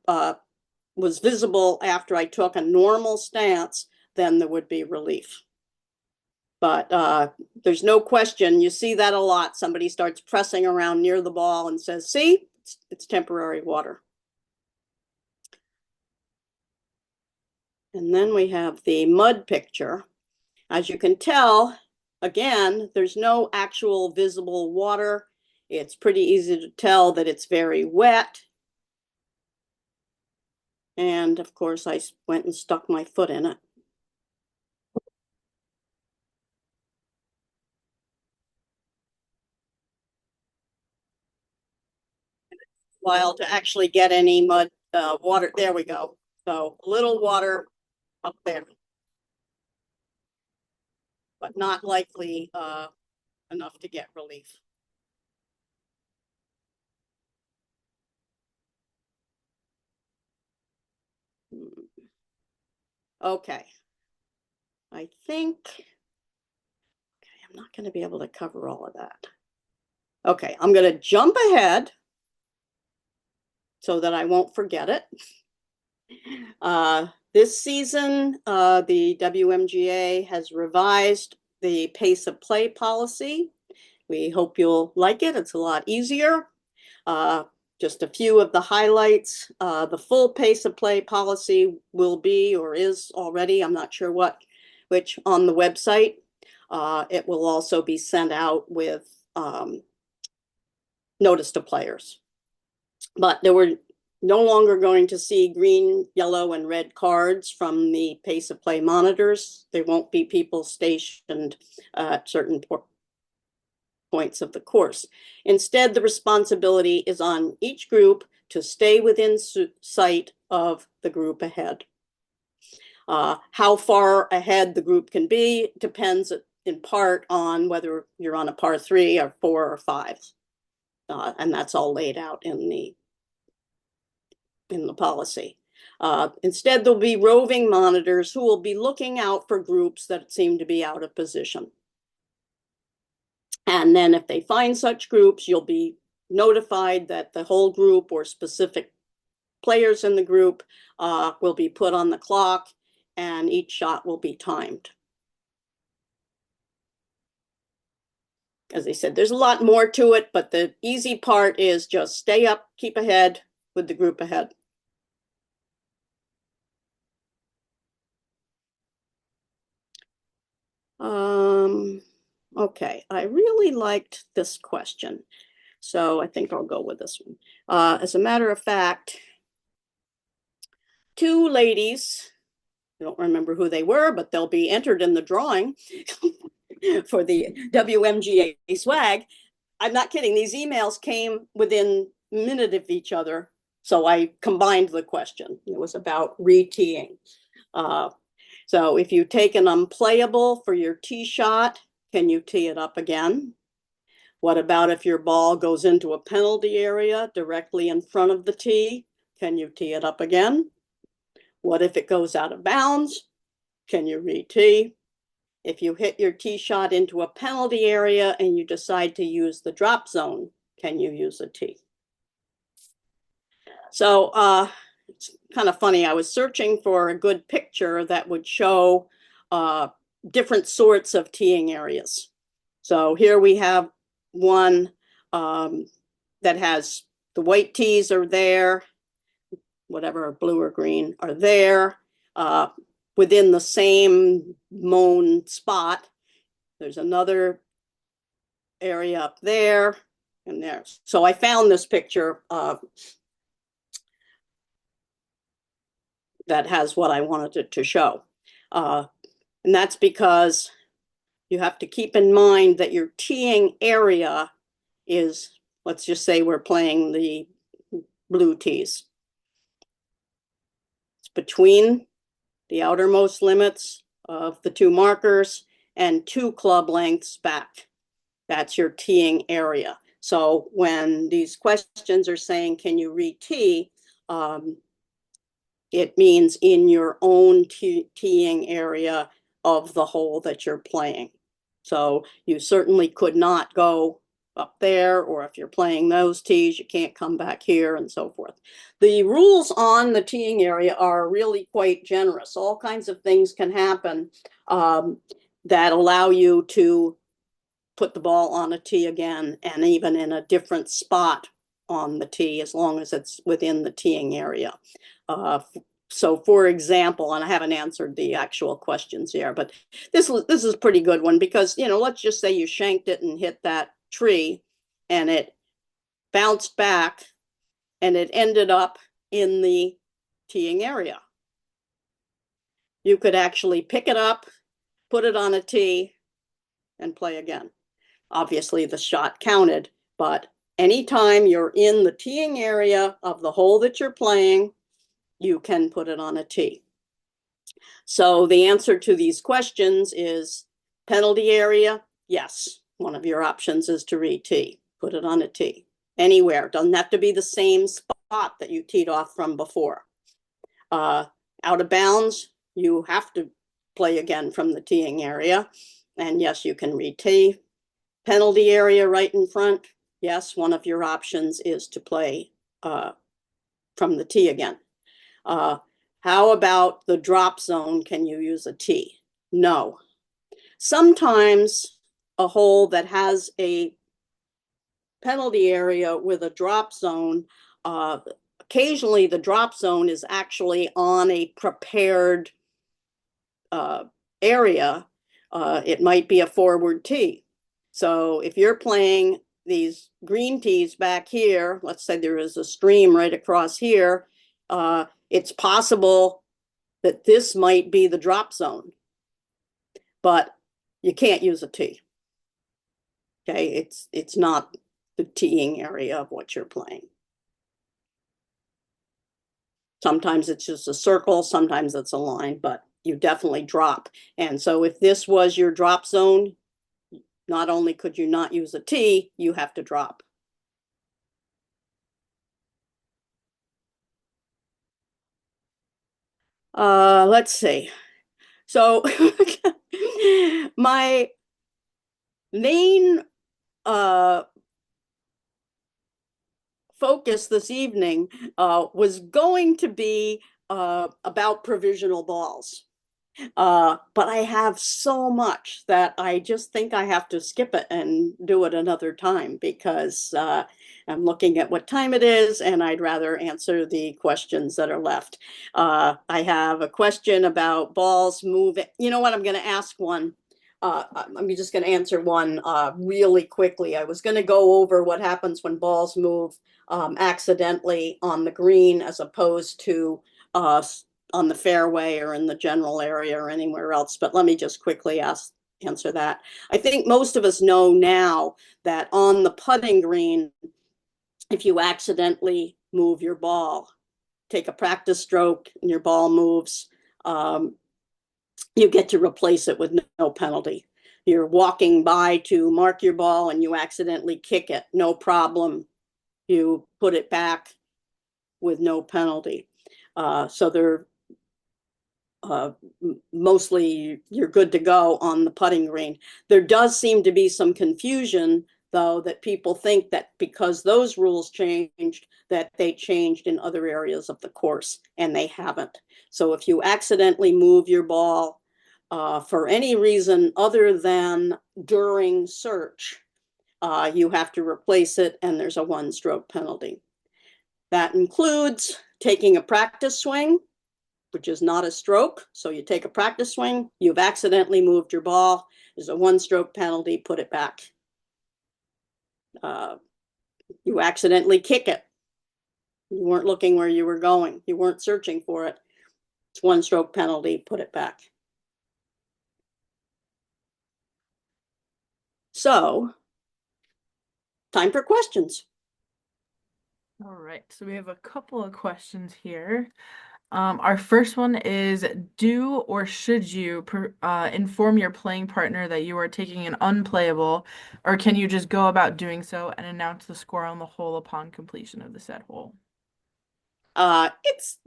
was visible after I took a normal stance, then there would be relief. But there's no question, you see that a lot. Somebody starts pressing around near the ball and says, see, it's temporary water. And then we have the mud picture. As you can tell, again, there's no actual visible water. It's pretty easy to tell that it's very wet. And of course, I went and stuck my foot in it. While to actually get any mud, water, there we go. So a little water up there, but not likely enough to get relief. Okay, I think, okay, I'm not going to be able to cover all of that. Okay, I'm going to jump ahead so that I won't forget it. This season, the WMGA has revised the pace of play policy. We hope you'll like it. It's a lot easier. just a few of the highlights. The full pace of play policy will be, or is already, I'm not sure which on the website. It will also be sent out with notice to players. But there were no longer going to see green, yellow, and red cards from the pace of play monitors. There won't be people stationed at certain points of the course. Instead, the responsibility is on each group to stay within sight of the group ahead. How far ahead the group can be depends in part on whether you're on a par 3 or 4 or 5. And that's all laid out in the policy. Instead, there'll be roving monitors who will be looking out for groups that seem to be out of position. And then if they find such groups, you'll be notified that the whole group or specific players in the group will be put on the clock, and each shot will be timed. As I said, there's a lot more to it, but the easy part is just stay up, keep ahead with the group ahead. Okay, I really liked this question, so I think I'll go with this one. As a matter of fact, 2 ladies, I don't remember who they were, but they'll be entered in the drawing for the WMGA swag. I'm not kidding. These emails came within a minute of each other, so I combined the question. It was about re-teeing. So if you take an unplayable for your tee shot, can you tee it up again? What about if your ball goes into a penalty area directly in front of the tee? Can you tee it up again? What if it goes out of bounds? Can you re-tee? If you hit your tee shot into a penalty area and you decide to use the drop zone, can you use a tee? So it's kind of funny. I was searching for a good picture that would show different sorts of teeing areas. So here we have one that has the white tees are there, whatever, blue or green are there. Within the same mown spot, there's another area up there and there. So I found this picture that has what I wanted it to show. And that's because you have to keep in mind that your teeing area is, let's just say we're playing the blue tees. It's between the outermost limits of the 2 markers and 2 club lengths back. That's your teeing area. So when these questions are saying, can you re-tee? It means in your own teeing area of the hole that you're playing. So you certainly could not go up there, or if you're playing those tees, you can't come back here and so forth. The rules on the teeing area are really quite generous. All kinds of things can happen that allow you to put the ball on a tee again, and even in a different spot on the tee, as long as it's within the teeing area. So for example, and I haven't answered the actual questions here, but this is a pretty good one because, you know, let's just say you shanked it and hit that tree and it bounced back and it ended up in the teeing area. You could actually pick it up, put it on a tee, and play again. Obviously the shot counted, but anytime you're in the teeing area of the hole that you're playing, you can put it on a tee. So the answer to these questions is penalty area. Yes, one of your options is to re-tee. Put it on a tee. Anywhere. Doesn't have to be the same spot that you teed off from before. Out of bounds, you have to play again from the teeing area. And yes, you can re-tee. Penalty area right in front. Yes, one of your options is to play from the tee again. How about the drop zone? Can you use a tee? No. Sometimes a hole that has a penalty area with a drop zone occasionally the drop zone is actually on a prepared area. It might be a forward tee. So if you're playing these green tees back here, let's say there is a stream right across here, it's possible that this might be the drop zone, but you can't use a tee. Okay, it's not the teeing area of what you're playing. Sometimes it's just a circle, sometimes it's a line, but you definitely drop. And so if this was your drop zone, not only could you not use a tee, you have to drop. Let's see. So my main focus this evening was going to be about provisional balls. But I have so much that I just think I have to skip it and do it another time because I'm looking at what time it is and I'd rather answer the questions that are left. I have a question about balls moving. You know what? I'm going to ask one. I'm just going to answer one really quickly. I was going to go over what happens when balls move accidentally on the green as opposed to on the fairway or in the general area or anywhere else. But let me just quickly answer that. I think most of us know now that on the putting green, if you accidentally move your ball, take a practice stroke and your ball moves, you get to replace it with no penalty. You're walking by to mark your ball and you accidentally kick it, no problem. You put it back with no penalty. So they're mostly you're good to go on the putting green. There does seem to be some confusion, though, that people think that because those rules changed, that they changed in other areas of the course, and they haven't. So if you accidentally move your ball for any reason other than during search, you have to replace it, and there's a one-stroke penalty. That includes taking a practice swing, which is not a stroke. So you take a practice swing, you've accidentally moved your ball, there's a one-stroke penalty, put it back. You accidentally kick it. You weren't looking where you were going. You weren't searching for it. It's one-stroke penalty, put it back. So, time for questions. All right, so we have a couple of questions here. Our first one is, do or should you inform your playing partner that you are taking an unplayable, or can you just go about doing so and announce the score on the hole upon completion of the said hole? It's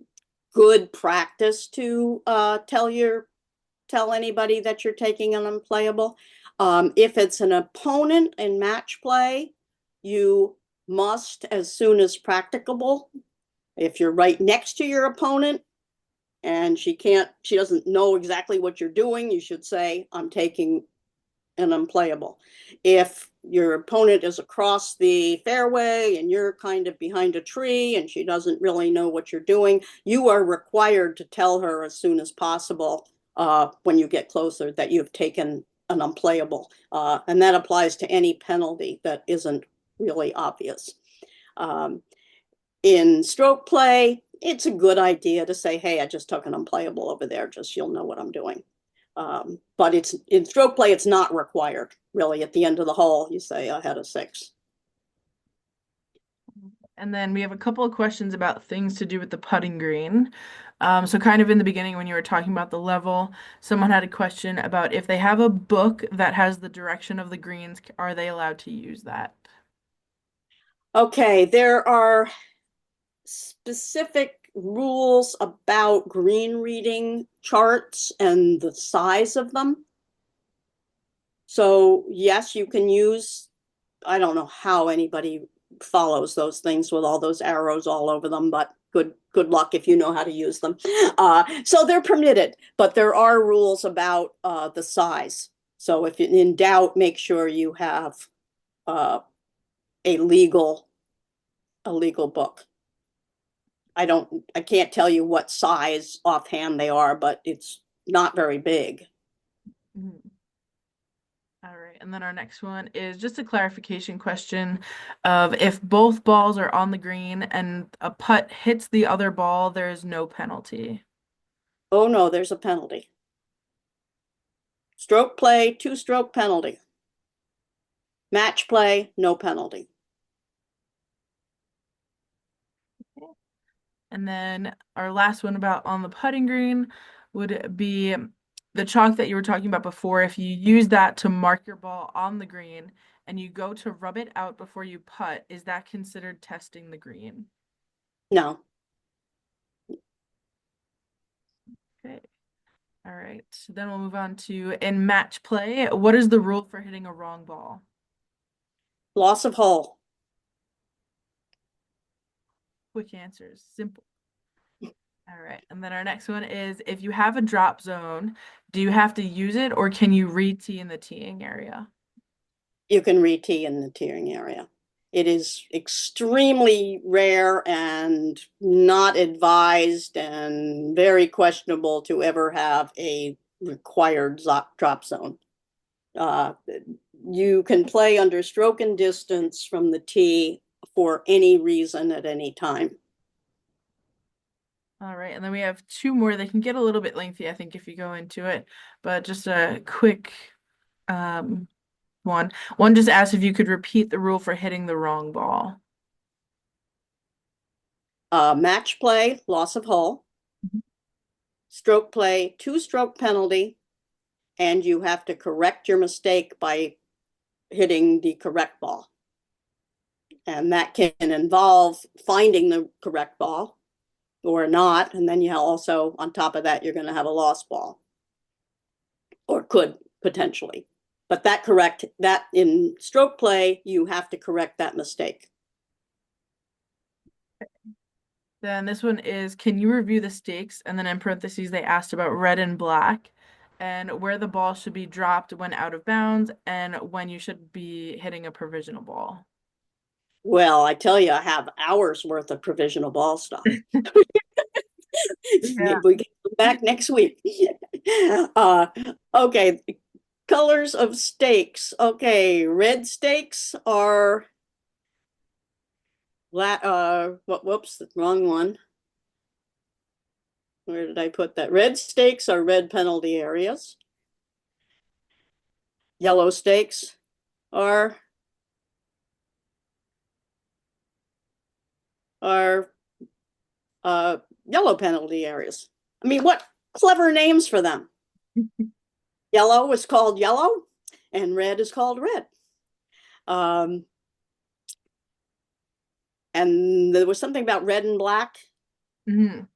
good practice to tell anybody that you're taking an unplayable. If it's an opponent in match play, you must, as soon as practicable. If you're right next to your opponent and she doesn't know exactly what you're doing, you should say, I'm taking an unplayable. If your opponent is across the fairway and you're kind of behind a tree and she doesn't really know what you're doing, you are required to tell her as soon as possible when you get closer that you've taken an unplayable. And that applies to any penalty that isn't really obvious. In stroke play, it's a good idea to say, hey, I just took an unplayable over there, just you'll know what I'm doing. But in stroke play, it's not required. Really, at the end of the hole, you say, I had a 6. And then we have a couple of questions about things to do with the putting green. So kind of in the beginning when you were talking about the level, someone had a question about if they have a book that has the direction of the greens, are they allowed to use that? Okay, there are specific rules about green reading charts and the size of them. So yes, you can use, I don't know how anybody follows those things with all those arrows all over them, but good luck if you know how to use them. So they're permitted, but there are rules about the size. So if in doubt, make sure you have a legal book. I can't tell you what size offhand they are, but it's not very big. Mhm. All right, and then our next one is just a clarification question of if both balls are on the green and a putt hits the other ball, there is no penalty. Oh no, there's a penalty. Stroke play, 2-stroke penalty. Match play, no penalty. And then our last one about on the putting green would be the chalk that you were talking about before. If you use that to mark your ball on the green and you go to rub it out before you putt, is that considered testing the green? No. Okay. All right. So then we'll move on to in match play. What is the rule for hitting a wrong ball? Loss of hole. Quick answers, simple. All right. And then our next one is if you have a drop zone, do you have to use it or can you re-tee in the teeing area? You can re-tee in the teeing area. It is extremely rare and not advised and very questionable to ever have a required drop zone. You can play under stroke and distance from the tee for any reason at any time. All right, and then we have two more. They can get a little bit lengthy, I think, if you go into it, but just a quick um, one. One just asked if you could repeat the rule for hitting the wrong ball. Match play, loss of hole. Mhm. Stroke play, 2-stroke penalty, and you have to correct your mistake by hitting the correct ball. And that can involve finding the correct ball or not. And then you also, on top of that, you're going to have a lost ball or could potentially. But that in stroke play, you have to correct that mistake. Then this one is, can you review the stakes? And then in parentheses, they asked about red and black and where the ball should be dropped when out of bounds and when you should be hitting a provisional ball. Well, I tell you, I have hours worth of provisional ball stuff. Yeah. We can come back next week. Okay, colors of stakes. Okay, red stakes are whoops, the wrong one. Where did I put that? Red stakes are red penalty areas. Yellow stakes are yellow penalty areas. I mean, what clever names for them. Yellow is called yellow and red is called red. And there was something about red and black. Mhm.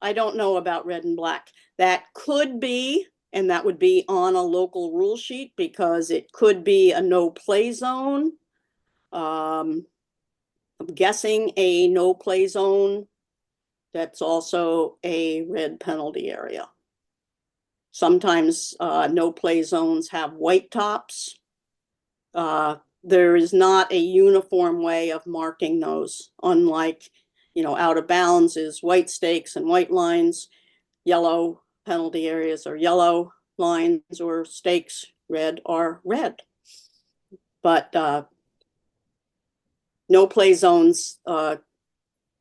I don't know about red and black. That could be, and that would be on a local rule sheet because it could be a no play zone. I'm guessing a no play zone. That's also a red penalty area. Sometimes no play zones have white tops. There is not a uniform way of marking those, unlike, out of bounds is white stakes and white lines, yellow penalty areas are yellow lines, or stakes, red are red. But no play zones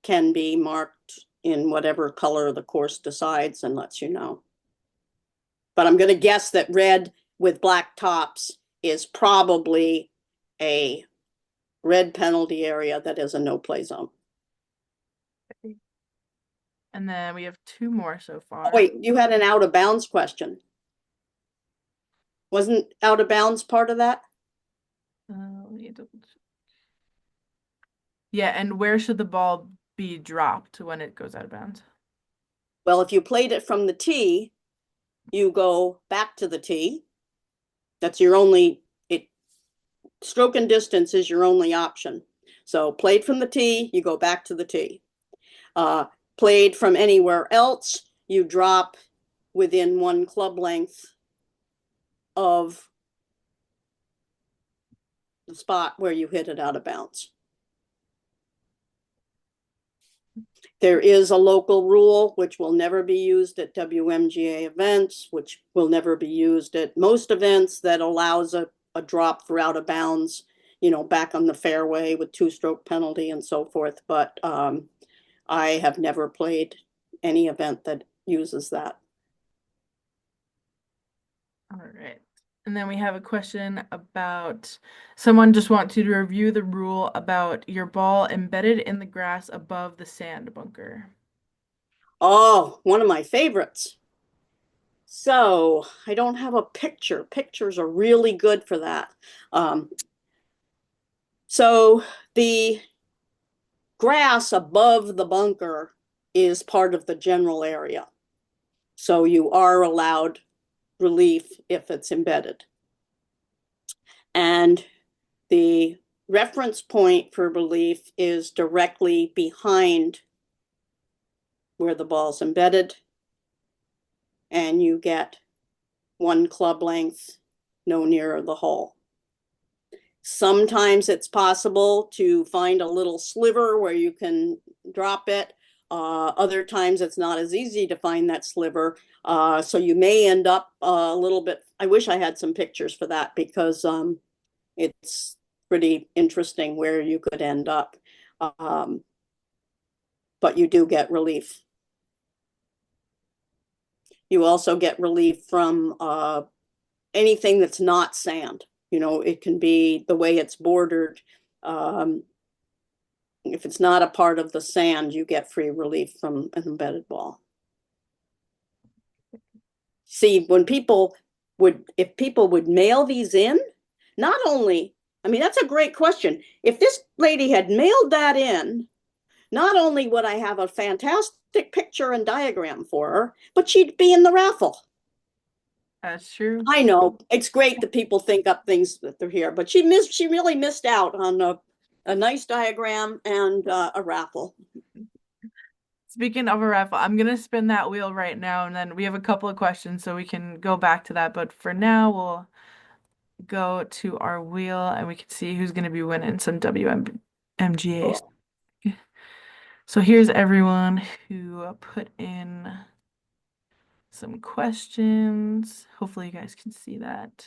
can be marked in whatever color the course decides and lets you know. But I'm going to guess that red with black tops is probably a red penalty area that is a no play zone. And then we have two more so Oh, far. wait, you had an out of bounds question. Wasn't out of bounds part of that? Let me double check. Yeah, and where should the ball be dropped when it goes out of bounds? Well, if you played it from the tee, you go back to the tee. That's your only, stroke and distance is your only option. So played from the tee, you go back to the tee. Played from anywhere else, you drop within one club length of the spot where you hit it out of bounds. There is a local rule which will never be used at WMGA events, which will never be used at most events, that allows a drop for out of bounds, back on the fairway with two-stroke penalty and so forth. But I have never played any event that uses that. All right. And then we have a question about someone just wants you to review the rule about your ball embedded in the grass above the sand bunker. Oh, one of my favorites. So I don't have a picture. Pictures are really good for that. So the grass above the bunker is part of the general area. So you are allowed relief if it's embedded. And the reference point for relief is directly behind where the ball's embedded. And you get 1 club length no nearer the hole. Sometimes it's possible to find a little sliver where you can drop it. Other times it's not as easy to find that sliver. So you may end up a little bit, I wish I had some pictures for that, because it's pretty interesting where you could end up. But you do get relief. You also get relief from anything that's not sand. It can be the way it's bordered. If it's not a part of the sand, you get free relief from an embedded ball. See, if people would mail these in, not only, that's a great question. If this lady had mailed that in, not only would I have a fantastic picture and diagram for her, but she'd be in the raffle. That's true. I know it's great that people think up things that they're here, but she really missed out on a nice diagram and a raffle. Speaking of a raffle, I'm gonna spin that wheel right now, and then we have a couple of questions, so we can go back to that. But for now, we'll go to our wheel, and we can see who's gonna be winning some WMGA. So here's everyone who put in some questions. Hopefully you guys can see that.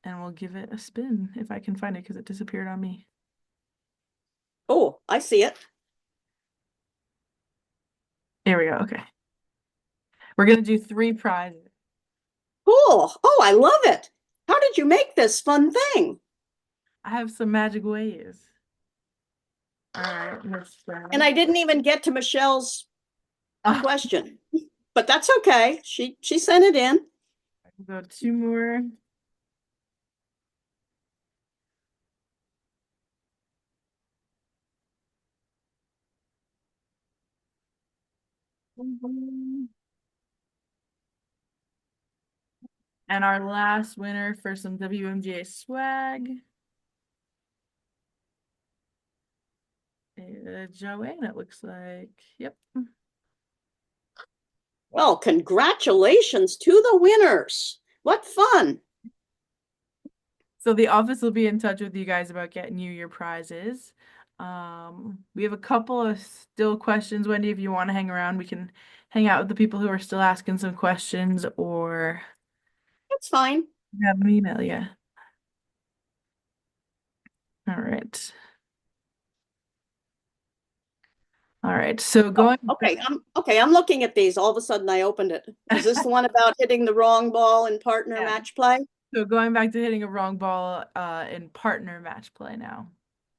And we'll give it a spin if I can find it, because it disappeared on me. Oh, I see it. Here we go. Okay. We're gonna do 3 prizes. Cool. Oh, I love it. How did you make this fun thing? I have some magic ways. All right, let's try. And I didn't even get to Michelle's question, but that's okay. She sent it in. We'll go 2 more. And our last winner for some WMGA swag is Joanne, it looks like. Yep. Well, congratulations to the winners. What fun. So the office will be in touch with you guys about getting you your prizes. We have a couple of still questions. Wendy, if you want to hang around, we can hang out with the people who are still asking some questions, or That's fine. have an email, yeah. All right. All right, so going. Okay, I'm looking at these. All of a sudden I opened it. Is this the one about hitting the wrong ball in partner Yeah. match play? So going back to hitting a wrong ball in partner match play now.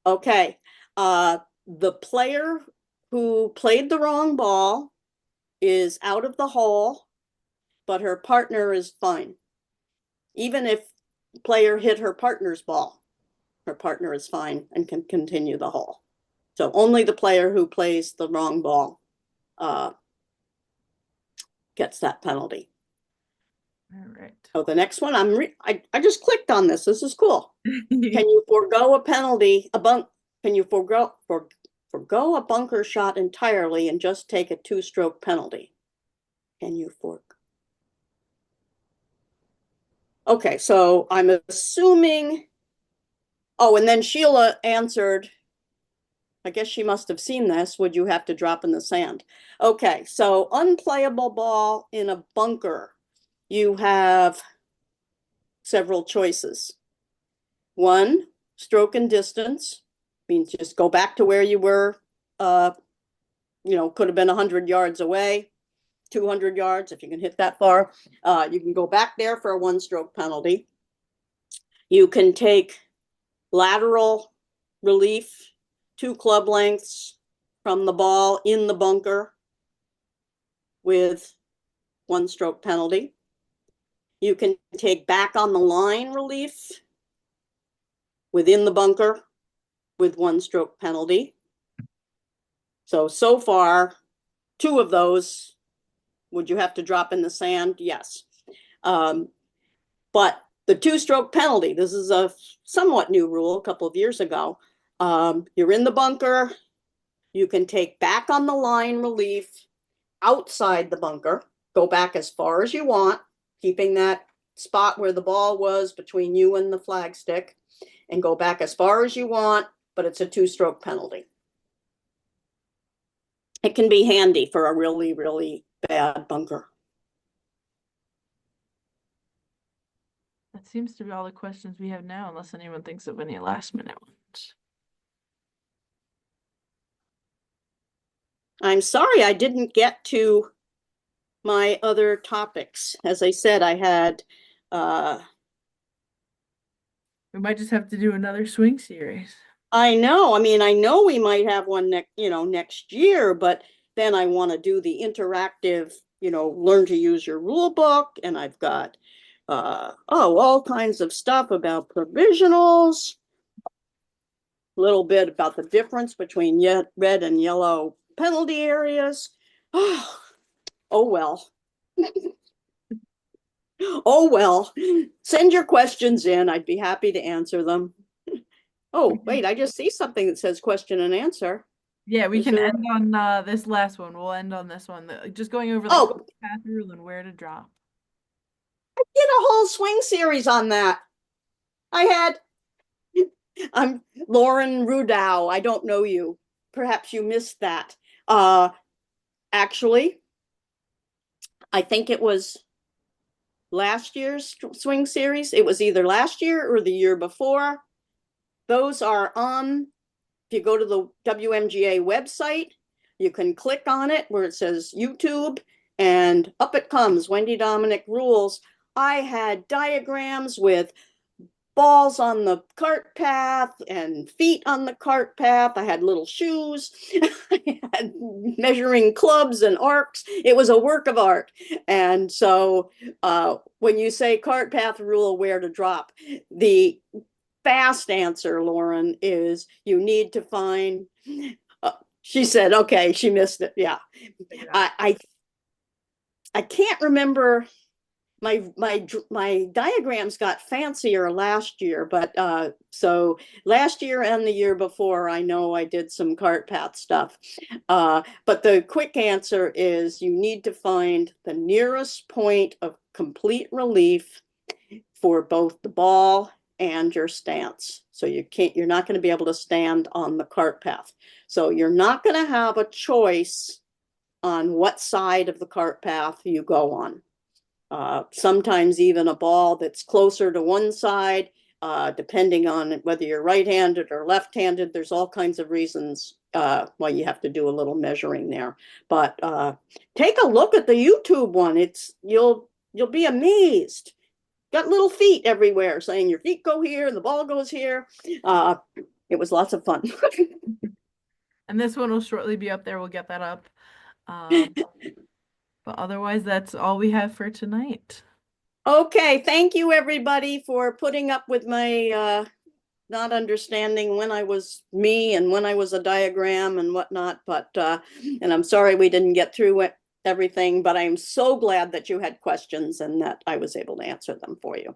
Okay. The player who played the wrong ball is out of the hole, but her partner is fine. Even if the player hit her partner's ball, her partner is fine and can continue the hole. So only the player who plays the wrong ball gets that penalty. All right. So the next one, I just clicked on this. This is cool. Can you forego a penalty, can you forego a bunker shot entirely and just take a 2-stroke penalty? Can you Okay, so I'm assuming. Oh, and then Sheila answered I guess she must have seen this. Would you have to drop in the sand? Okay, so unplayable ball in a bunker. You have several choices. One, stroke and distance, means just go back to where you were. Could have been 100 yards away, 200 yards if you can hit that far. You can go back there for a 1-stroke penalty. You can take lateral relief, 2 club lengths from the ball in the bunker with 1-stroke penalty. You can take back on the line relief within the bunker with 1-stroke penalty. So far, 2 of those, would you have to drop in the sand? Yes. But the 2-stroke penalty, this is a somewhat new rule a couple of years ago. You're in the bunker. You can take back on the line relief outside the bunker, go back as far as you want, keeping that spot where the ball was between you and the flagstick, and go back as far as you want, but it's a 2-stroke penalty. It can be handy for a really, really bad bunker. That seems to be all the questions we have now, unless anyone thinks of any last-minute ones. I'm sorry I didn't get to my other topics. As I said, I had We might just have to do another swing series. I know. I mean, I know we might have one next year, but then I want to do the interactive, learn to use your rule book, and I've got all kinds of stuff about provisionals, a little bit about the difference between red and yellow penalty areas. Oh well. Oh well. Send your questions in. I'd be happy to answer them. Oh, wait, I just see something that says question and answer. Yeah, we Is can there- end on this last one. We'll end on this one. Just going over the Oh. path rule and where to drop. I did a whole swing series on that. I'm Lauren Rudow. I don't know you. Perhaps you missed that. Actually, I think it was last year's swing series. It was either last year or the year before. Those are on, if you go to the WMGA website, you can click on it where it says YouTube, and up it comes, Wendy Dominick Rules. I had diagrams with balls on the cart path and feet on the cart path. I had little shoes. I had measuring clubs and arcs. It was a work of art. And so when you say cart path rule, where to drop, the fast answer, Lauren, is you need to find, she said, okay, she missed it. Yeah. I can't remember. My diagrams got fancier last year, but so last year and the year before, I know I did some cart path stuff. But the quick answer is you need to find the nearest point of complete relief for both the ball and your stance. So you're not going to be able to stand on the cart path. So you're not going to have a choice on what side of the cart path you go on. Sometimes even a ball that's closer to one side, depending on whether you're right-handed or left-handed. There's all kinds of reasons why you have to do a little measuring there. But take a look at the YouTube one. You'll be amazed. Got little feet everywhere saying your feet go here and the ball goes here. It was lots of fun. And this one will shortly be up there. We'll get that up. But otherwise, that's all we have for tonight. Okay, thank you everybody for putting up with my not understanding when I was me and when I was a diagram and whatnot. But and I'm sorry we didn't get through everything, but I'm so glad that you had questions and that I was able to answer them for you.